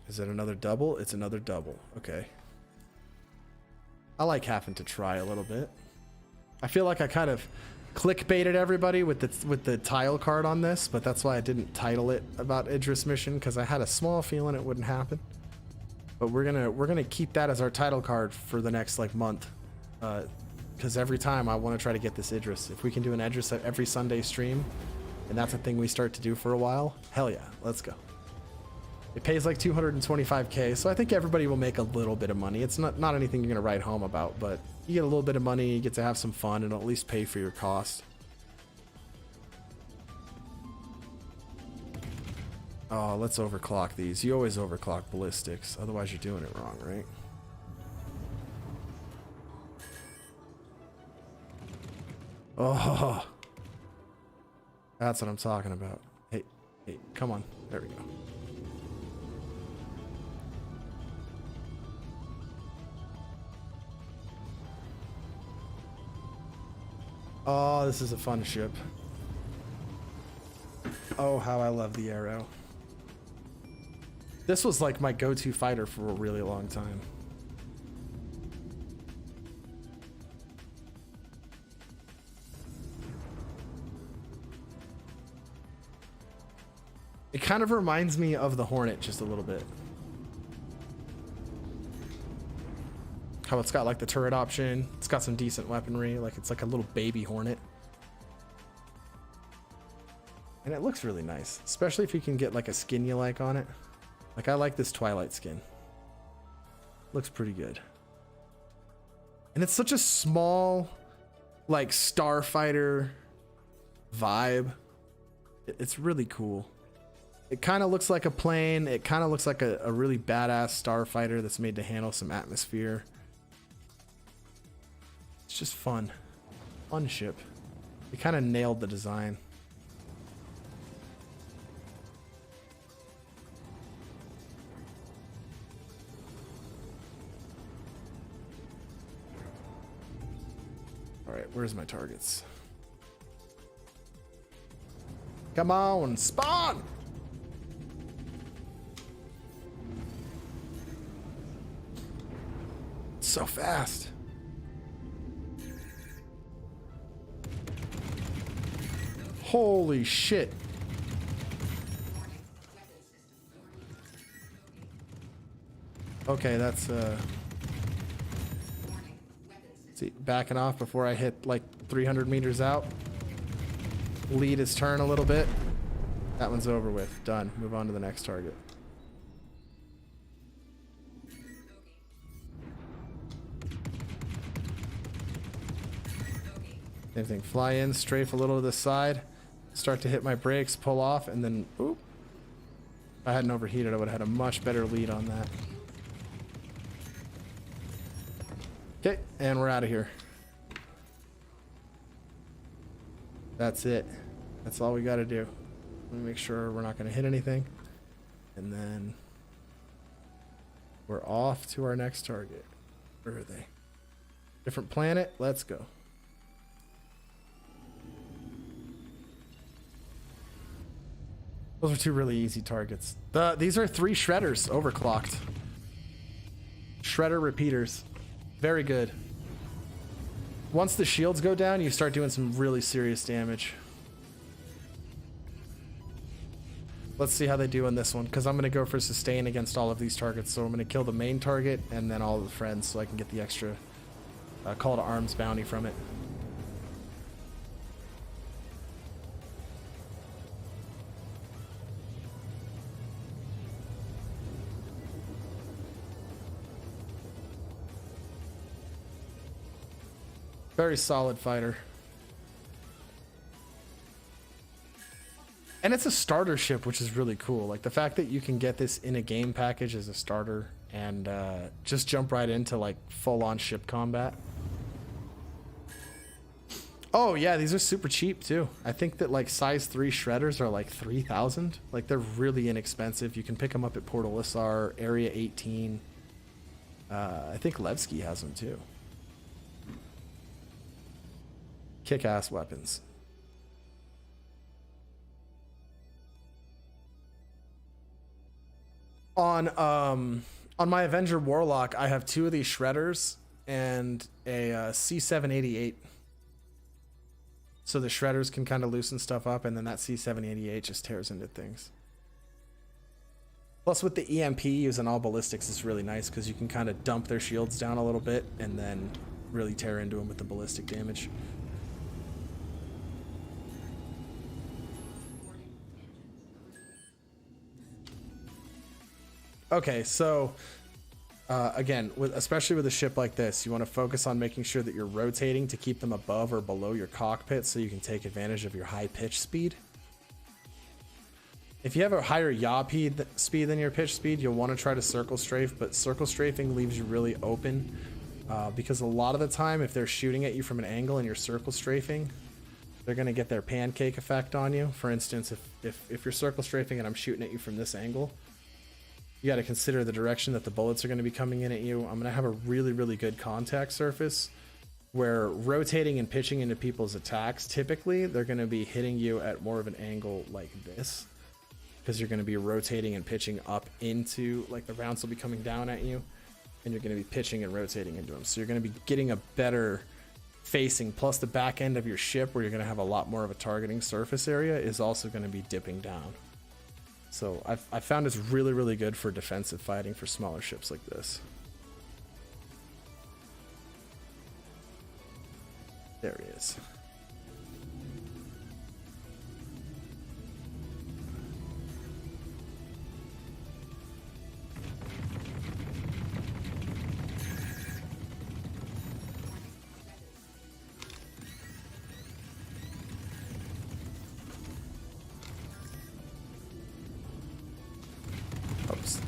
Is it another double? It's another double. Okay. I like having to try a little bit. I feel like I kind of clickbaited everybody with the tile card on this, but that's why I didn't title it about Idris mission, because I had a small feeling it wouldn't happen. But we're gonna keep that as our title card for the next like month, because every time I want to try to get this Idris. If we can do an Idris at every Sunday stream, and that's a thing we start to do for a while, hell yeah, let's go. It pays like 225k, so I think everybody will make a little bit of money. It's not anything you're gonna write home about, but you get a little bit of money, you get to have some fun, and at least pay for your cost. Oh, let's overclock these. You always overclock ballistics, otherwise you're doing it wrong, right? Oh, that's what I'm talking about. Hey, come on. There we go. Oh, this is a fun ship. Oh, how I love the arrow. This was like my go-to fighter for a really long time. It kind of reminds me of the Hornet just a little bit. How it's got like the turret option. It's got some decent weaponry. Like it's like a little baby Hornet. And it looks really nice, especially if you can get like a skin you like on it. Like I like this Twilight skin. Looks pretty good. And it's such a small, like starfighter vibe. It's really cool. It kind of looks like a plane. It kind of looks like a really badass starfighter that's made to handle some atmosphere. It's just fun. Fun ship. They kind of nailed the design. Alright, where's my targets? Come on, spawn! It's so fast. Holy shit. Okay, that's see, backing off before I hit like 300 meters out. Lead his turn a little bit. That one's over with. Done. Move on to the next target. Same thing. Fly in, strafe a little to the side, start to hit my brakes, pull off, and then, oop. If I hadn't overheated, I would have had a much better lead on that. Okay, and we're out of here. That's it. That's all we got to do. Let me make sure we're not going to hit anything. And then we're off to our next target. Where are they? Different planet. Let's go. Those are two really easy targets. These are 3 shredders overclocked. Shredder repeaters. Very good. Once the shields go down, you start doing some really serious damage. Let's see how they do on this one, because I'm going to go for sustain against all of these targets. So I'm going to kill the main target and then all of the friends so I can get the extra call to arms bounty from it. Very solid fighter. And it's a starter ship, which is really cool. Like the fact that you can get this in a game package as a starter and just jump right into like full-on ship combat. Oh yeah, these are super cheap too. I think that like size 3 shredders are like 3,000. Like they're really inexpensive. You can pick them up at Portal Isar, Area 18. I think Levski has them too. Kick-ass weapons. On my Avenger Warlock, I have 2 of these shredders and a C788. So the shredders can kind of loosen stuff up, and then that C788 just tears into things. Plus with the EMP using all ballistics is really nice because you can kind of dump their shields down a little bit and then really tear into them with the ballistic damage. Okay, so again, especially with a ship like this, you want to focus on making sure that you're rotating to keep them above or below your cockpit so you can take advantage of your high pitch speed. If you have a higher yaw speed than your pitch speed, you'll want to try to circle strafe, but circle strafing leaves you really open because a lot of the time if they're shooting at you from an angle and you're circle strafing, they're going to get their pancake effect on you. For instance, if you're circle strafing and I'm shooting at you from this angle, you got to consider the direction that the bullets are going to be coming in at you. I'm going to have a really, really good contact surface where rotating and pitching into people's attacks, typically they're going to be hitting you at more of an angle like this because you're going to be rotating and pitching up into, like the rounds will be coming down at you and you're going to be pitching and rotating into them. So you're going to be getting a better facing, plus the back end of your ship where you're going to have a lot more of a targeting surface area is also going to be dipping down. So I found it's really, really good for defensive fighting for smaller ships like this. There he is.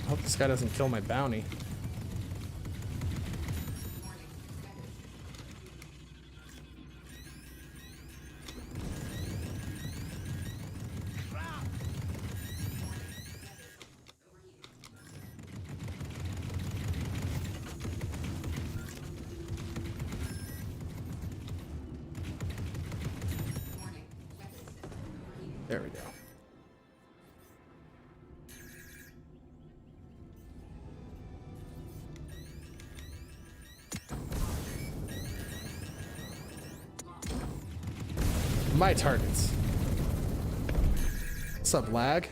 Hope this guy doesn't kill my bounty. There we go. My targets. What's up, lag?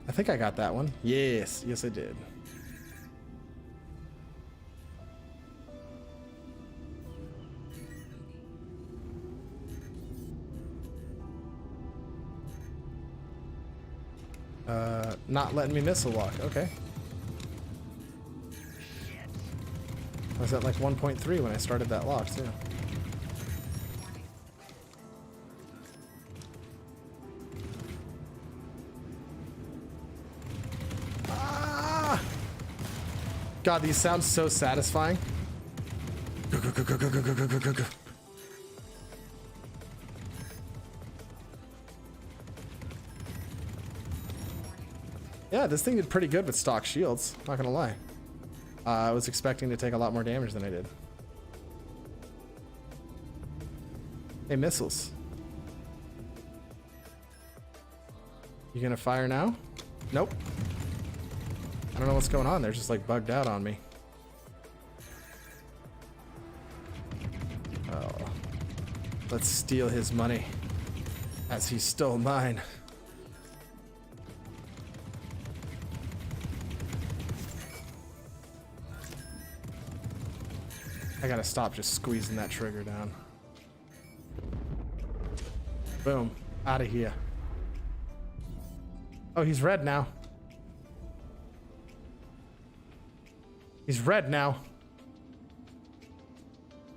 I think I got that one. Yes, yes I did. Not letting me missile lock. Okay. I was at like 1.3 when I started that lock too. Ah! God, these sound so satisfying. Go, go, go, go, go, go, go, go, go, go. Yeah, this thing did pretty good with stock shields, not gonna lie. I was expecting to take a lot more damage than I did. Hey, missiles. You gonna fire now? Nope. I don't know what's going on. They're just like bugged out on me. Oh. Let's steal his money as he stole mine. I gotta stop just squeezing that trigger down. Boom. Out of here. Oh, he's red now. He's red now.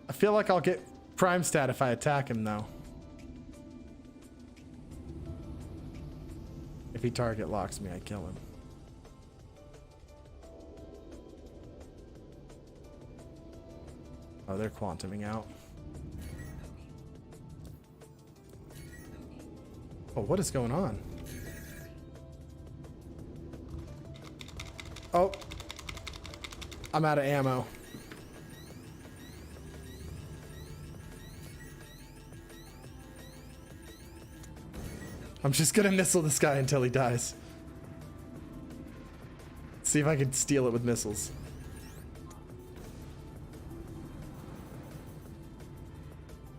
I feel like I'll get prime stat if I attack him though. If he target locks me, I kill him. Oh, they're quantuming out. Oh, what is going on? Oh, I'm out of ammo. I'm just gonna missile this guy until he dies. See if I can steal it with missiles.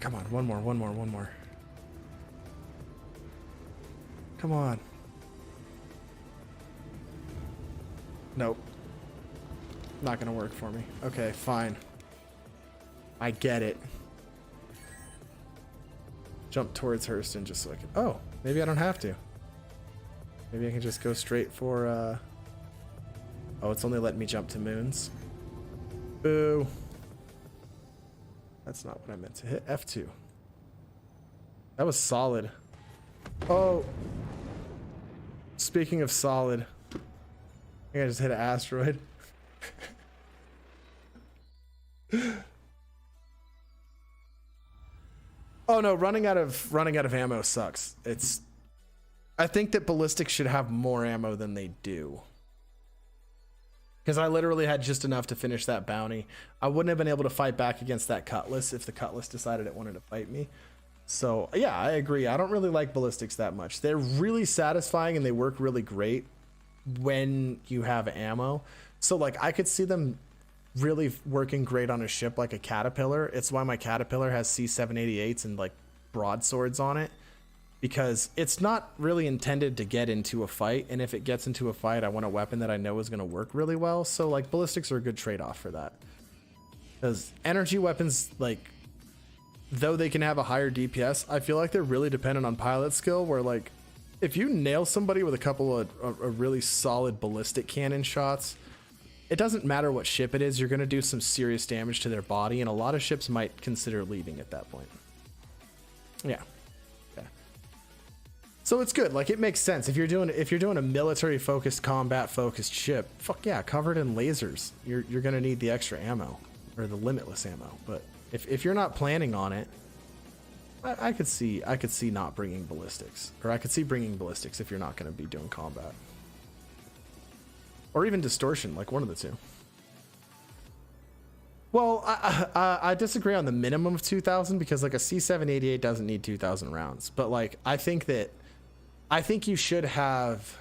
Come on, one more. Come on. Nope. Not gonna work for me. Okay, fine. I get it. Jump towards Hurston just so I can... Oh, maybe I don't have to. Maybe I can just go straight for... Oh, it's only letting me jump to moons. Boo. That's not what I meant to hit. F2. That was solid. Oh. Speaking of solid, I think I just hit an asteroid. Oh no, running out of ammo sucks. I think that ballistics should have more ammo than they do. Because I literally had just enough to finish that bounty. I wouldn't have been able to fight back against that cutlass if the cutlass decided it wanted to fight me. So yeah, I agree. I don't really like ballistics that much. They're really satisfying and they work really great when you have ammo. So like I could see them really working great on a ship like a Caterpillar. It's why my Caterpillar has C788s and like broadswords on it, because it's not really intended to get into a fight, and if it gets into a fight, I want a weapon that I know is going to work really well. So like ballistics are a good trade-off for that, because energy weapons, like, though they can have a higher DPS, I feel like they're really dependent on pilot skill, where like if you nail somebody with a couple of a really solid ballistic cannon shots, it doesn't matter what ship it is, you're going to do some serious damage to their body, and a lot of ships might consider leaving at that point. Yeah. So it's good. Like, it makes sense if you're doing a military focused, combat focused ship. Fuck yeah, covered in lasers. You're gonna need the extra ammo, or the limitless ammo. But if you're not planning on it, I could see not bringing ballistics, or I could see bringing ballistics if you're not gonna be doing combat, or even distortion, like one of the two. Well, I disagree on the minimum of 2,000, because like a C788 doesn't need 2,000 rounds, but like I think you should have,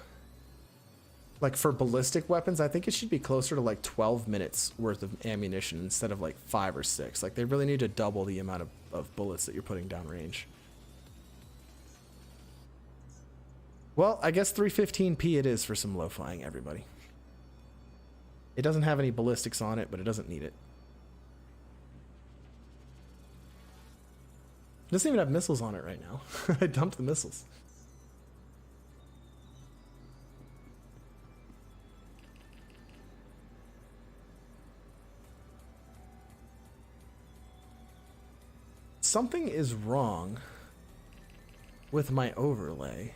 like, for ballistic weapons, I think it should be closer to like 12 minutes worth of ammunition instead of like 5 or 6. Like, they really need to double the amount of bullets that you're putting down range. Well, I guess 315p it is for some low flying, everybody. It doesn't have any ballistics on it, but it doesn't need it. It doesn't even have missiles on it right now. I dumped the missiles. Something is wrong with my overlay.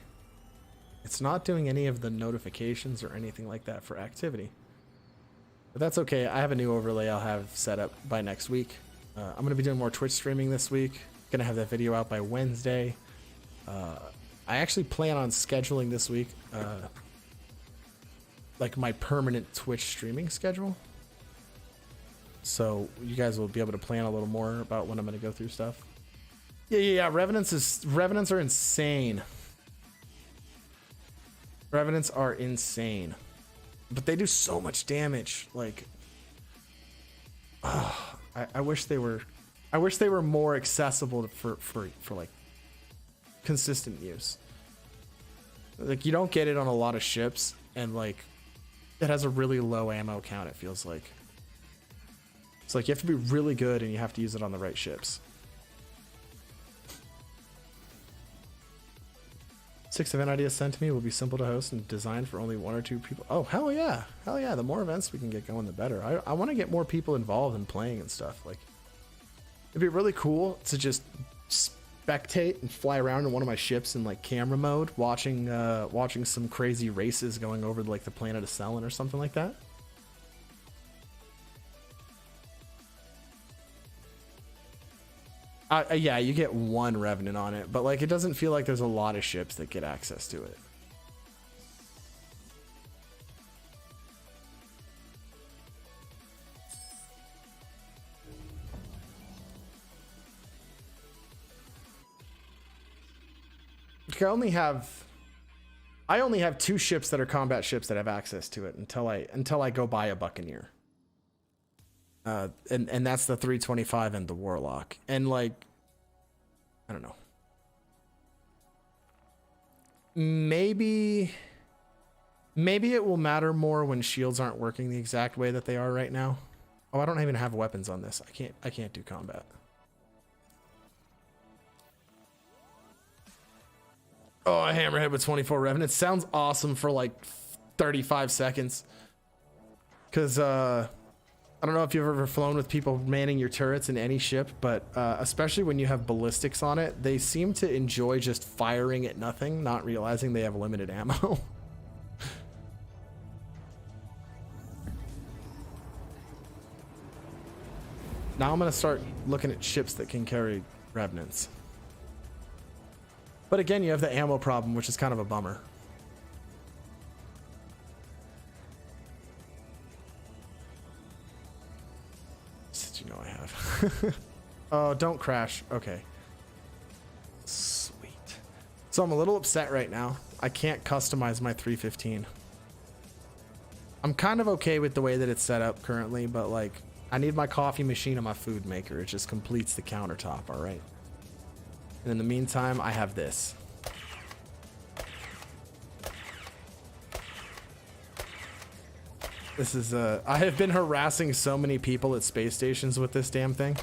It's not doing any of the notifications or anything like that for activity. But that's okay. I have a new overlay I'll have set up by next week. I'm going to be doing more Twitch streaming this week. Going to have that video out by Wednesday. I actually plan on scheduling this week like my permanent Twitch streaming schedule. So you guys will be able to plan a little more about when I'm going to go through stuff. Yeah. Revenants are insane. Revenants are insane, but they do so much damage. Like, I wish they were more accessible for like consistent use. Like, you don't get it on a lot of ships, and like it has a really low ammo count, it feels like. It's like you have to be really good and you have to use it on the right ships. 6 event ideas sent to me will be simple to host and designed for only 1 or 2 people. Oh, hell yeah. Hell yeah. The more events we can get going, the better. I want to get more people involved in playing and stuff. Like, it'd be really cool to just spectate and fly around in one of my ships in like camera mode, watching some crazy races going over like the planet of Selene or something like that. Yeah, you get 1 Revenant on it, but like it doesn't feel like there's a lot of ships that get access to it. I only have 2 ships that are combat ships that have access to it until I go buy a Buccaneer. And that's the 325 and the Warlock. And like, I don't know. Maybe it will matter more when shields aren't working the exact way that they are right now. Oh, I don't even have weapons on this. I can't do combat. Oh, a hammerhead with 24 Revenant sounds awesome for like 35 seconds. Cause I don't know if you've ever flown with people manning your turrets in any ship, but especially when you have ballistics on it, they seem to enjoy just firing at nothing, not realizing they have limited ammo. Now I'm gonna start looking at ships that can carry Revenants. But again, you have the ammo problem, which is kind of a bummer. Did you know I have? Oh, don't crash. Okay. Sweet. So I'm a little upset right now. I can't customize my 315. I'm kind of okay with the way that it's set up currently, but like, I need my coffee machine and my food maker. It just completes the countertop, all right? And in the meantime, I have this. This is I have been harassing so many people at space stations with this damn thing.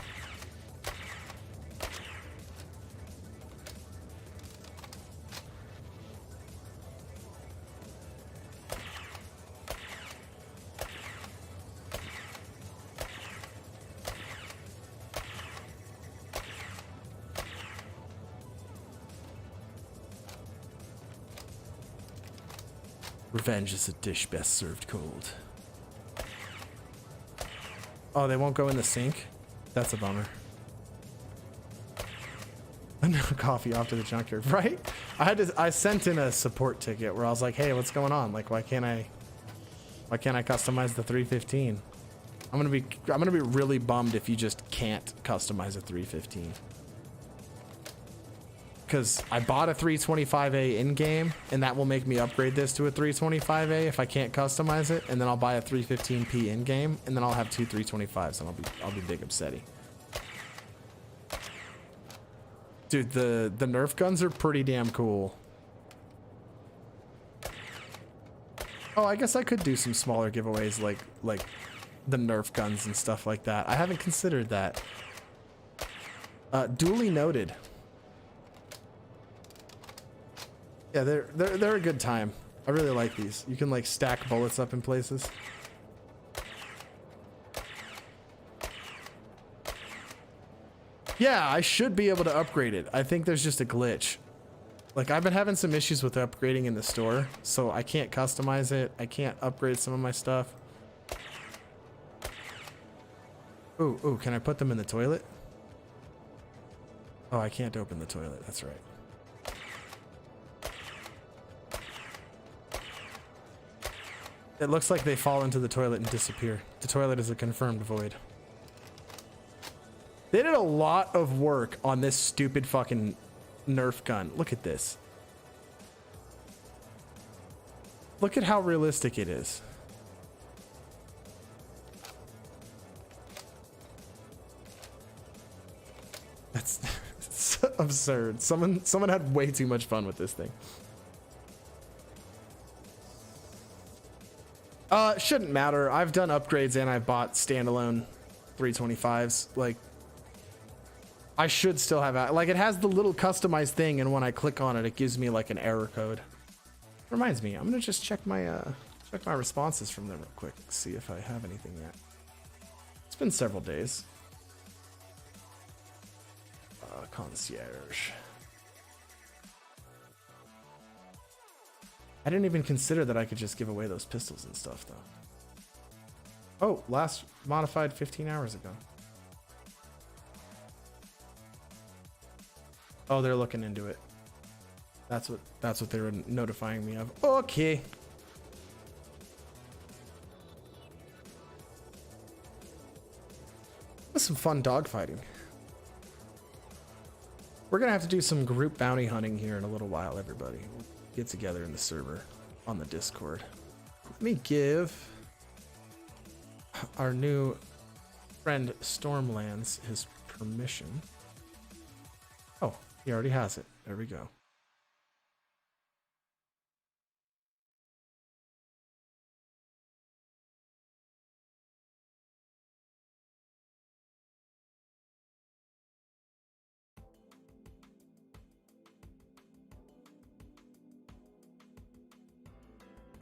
Revenge is a dish best served cold. Oh, they won't go in the sink? That's a bummer. No coffee off to the junkyard, right? I sent in a support ticket where I was like, hey, what's going on? Like, why can't I customize the 315? I'm gonna be really bummed if you just can't customize a 315. Because I bought a 325A in-game, and that will make me upgrade this to a 325A if I can't customize it, and then I'll buy a 315P in-game, and then I'll have 2 325s, and I'll be big upsetty. Dude, the Nerf guns are pretty damn cool. Oh, I guess I could do some smaller giveaways like the Nerf guns and stuff like that. I haven't considered that. Duly noted. Yeah, they're a good time. I really like these. You can like stack bullets up in places. Yeah, I should be able to upgrade it. I think there's just a glitch. Like, I've been having some issues with upgrading in the store, so I can't customize it. I can't upgrade some of my stuff. Ooh, can I put them in the toilet? Oh, I can't open the toilet. That's right. It looks like they fall into the toilet and disappear. The toilet is a confirmed void. They did a lot of work on this stupid fucking Nerf gun. Look at this. Look at how realistic it is. That's it's absurd. Someone had way too much fun with this thing. Shouldn't matter. I've done upgrades and I've bought standalone 325s. Like, I should still have like it has the little customized thing, and when I click on it, it gives me like an error code. Reminds me, I'm gonna just check my responses from them real quick, see if I have anything yet. It's been several days. Concierge. I didn't even consider that I could just give away those pistols and stuff though. Oh, last modified 15 hours ago. Oh, they're looking into it. That's what they were notifying me of. Okay. That's some fun dogfighting. We're gonna have to do some group bounty hunting here in a little while, everybody. We'll get together in the server on the Discord. Let me give our new friend Stormlands his permission. Oh, he already has it. There we go.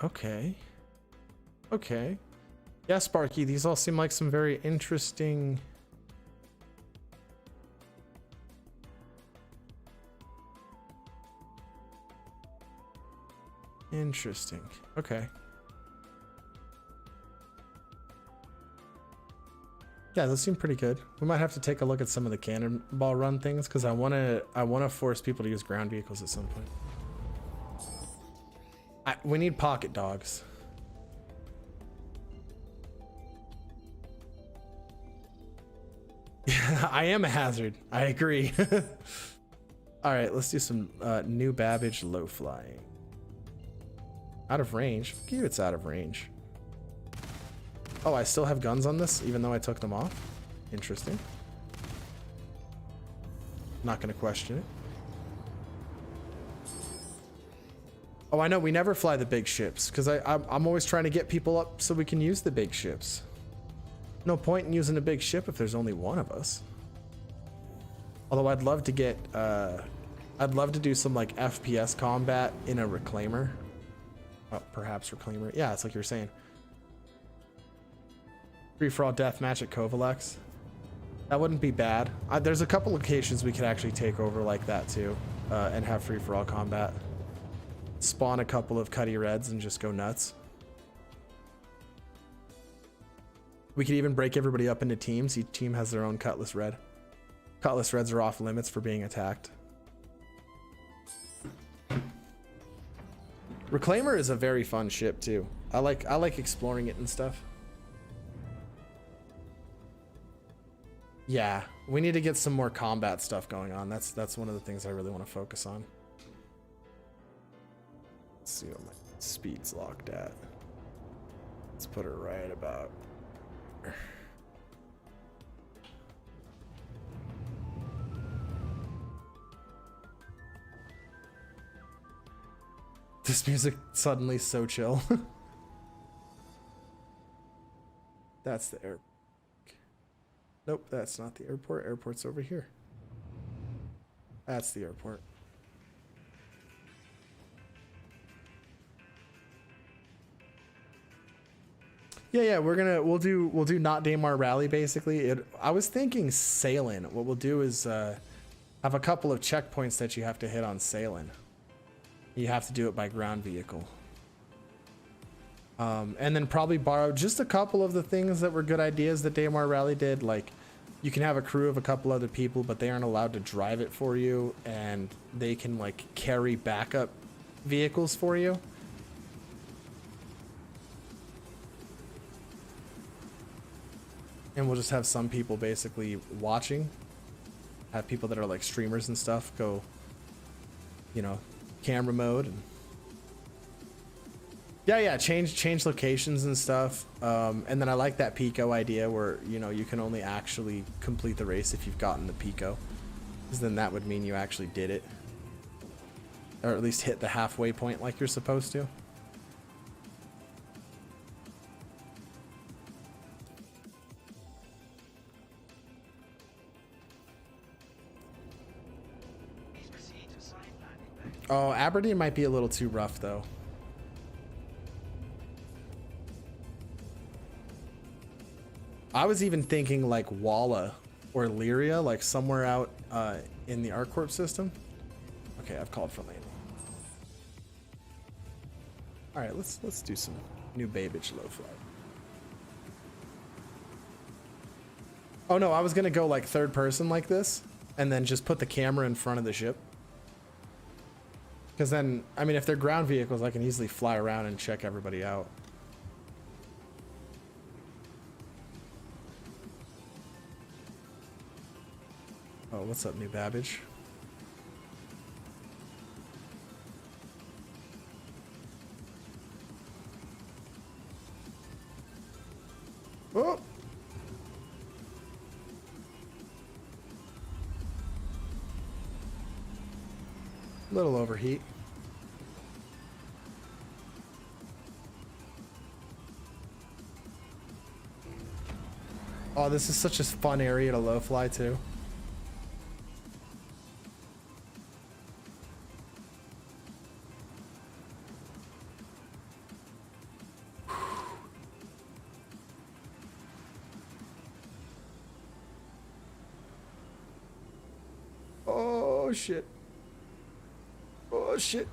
Okay. Okay. Yeah, Sparky, these all seem like some very interesting... Interesting. Okay. Yeah, those seem pretty good. We might have to take a look at some of the cannonball run things because I wanna force people to use ground vehicles at some point. We need pocket dogs. Yeah, I am a hazard. I agree. All right, let's do some new Babbage low flying. Out of range. Fuck you, it's out of range. Oh, I still have guns on this, even though I took them off. Interesting. Not gonna question it. Oh, I know, we never fly the big ships, because I'm always trying to get people up so we can use the big ships. No point in using a big ship if there's only one of us. Although I'd love to get, I'd love to do some like FPS combat in a reclaimer. Oh, perhaps reclaimer. Yeah, it's like you were saying. Free-for-all deathmatch at Kovalex. That wouldn't be bad. There's a couple locations we could actually take over like that too, and have free-for-all combat. Spawn a couple of Cuddy Reds and just go nuts. We could even break everybody up into teams. Each team has their own Cutlass Red. Cutlass Reds are off limits for being attacked. Reclaimer is a very fun ship too. I like exploring it and stuff. Yeah, we need to get some more combat stuff going on. That's one of the things I really want to focus on. Let's see what my speed's locked at. Let's put her right about. This music suddenly so chill. That's the airport. Nope, that's not the airport. Airport's over here. That's the airport. Yeah, we'll do not Daymar Rally basically. I was thinking Sailing. What we'll do is have a couple of checkpoints that you have to hit on Sailing. You have to do it by ground vehicle. And then probably borrow just a couple of the things that were good ideas that Daymar Rally did. Like you can have a crew of a couple other people, but they aren't allowed to drive it for you, and they can like carry backup vehicles for you. And we'll just have some people basically watching. Have people that are like streamers and stuff go, you know, camera mode. And yeah, change locations and stuff. And then I like that Pico idea where, you know, you can only actually complete the race if you've gotten the Pico. Because then that would mean you actually did it. Or at least hit the halfway point like you're supposed to. Oh, Aberdeen might be a little too rough though. I was even thinking like Walla or Lyria, like somewhere out in the ArcCorp system. Okay, I've called for landing. All right, let's do some new Babbage low flight. Oh no, I was gonna go like third person like this, and then just put the camera in front of the ship. Because then, I mean, if they're ground vehicles, I can easily fly around and check everybody out. Oh, what's up, new Babbage? Oh! Little overheat. Oh, this is such a fun area to low fly too. Oh shit. Oh shit.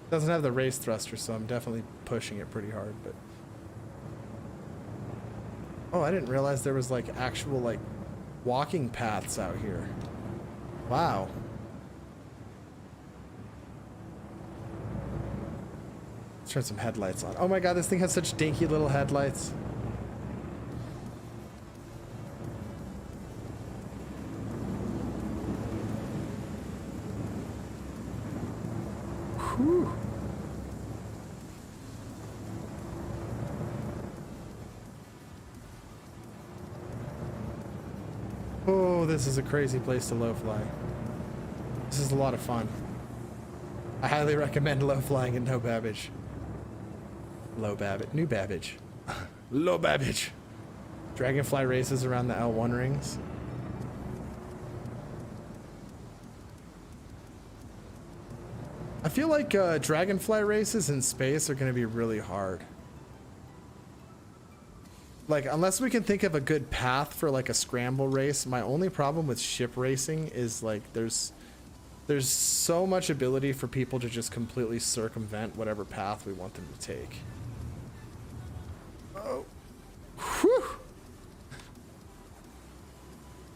Doesn't have the race thruster, so I'm definitely pushing it pretty hard, but oh, I didn't realize there was like actual like walking paths out here. Wow. Let's turn some headlights on. Oh my god, this thing has such dinky little headlights. Whew. Oh, this is a crazy place to low fly. This is a lot of fun. I highly recommend low flying in no Babbage. Low Babbage. New Babbage. Low Babbage. Dragonfly races around the L1 rings. I feel like Dragonfly races in space are going to be really hard. Like, unless we can think of a good path for like a scramble race, my only problem with ship racing is like there's so much ability for people to just completely circumvent whatever path we want them to take. Oh. Whew.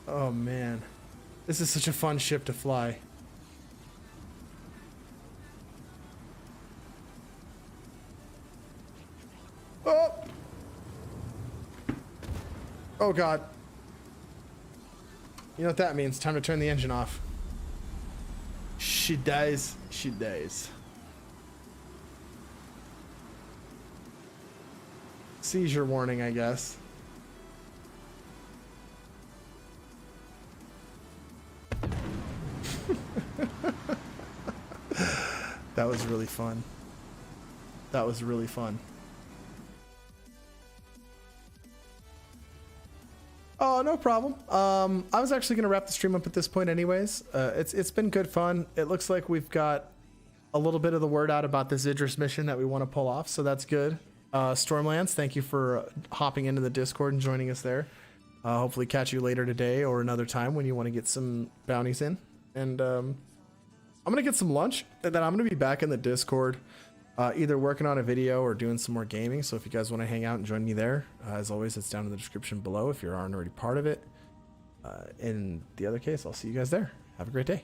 Oh man. This is such a fun ship to fly. Oh! Oh god. You know what that means? Time to turn the engine off. She dies. She dies. Seizure warning, I guess. That was really fun. That was really fun. Oh, no problem. I was actually gonna wrap the stream up at this point anyways. It's been good fun. It looks like we've got a little bit of the word out about this Idris mission that we want to pull off, so that's good. Stormlands, thank you for hopping into the Discord and joining us there. Hopefully catch you later today or another time when you want to get some bounties in. And I'm gonna get some lunch, and then I'm gonna be back in the Discord, either working on a video or doing some more gaming. So if you guys want to hang out and join me there, as always, it's down in the description below if you aren't already part of it. In the other case, I'll see you guys there. Have a great day.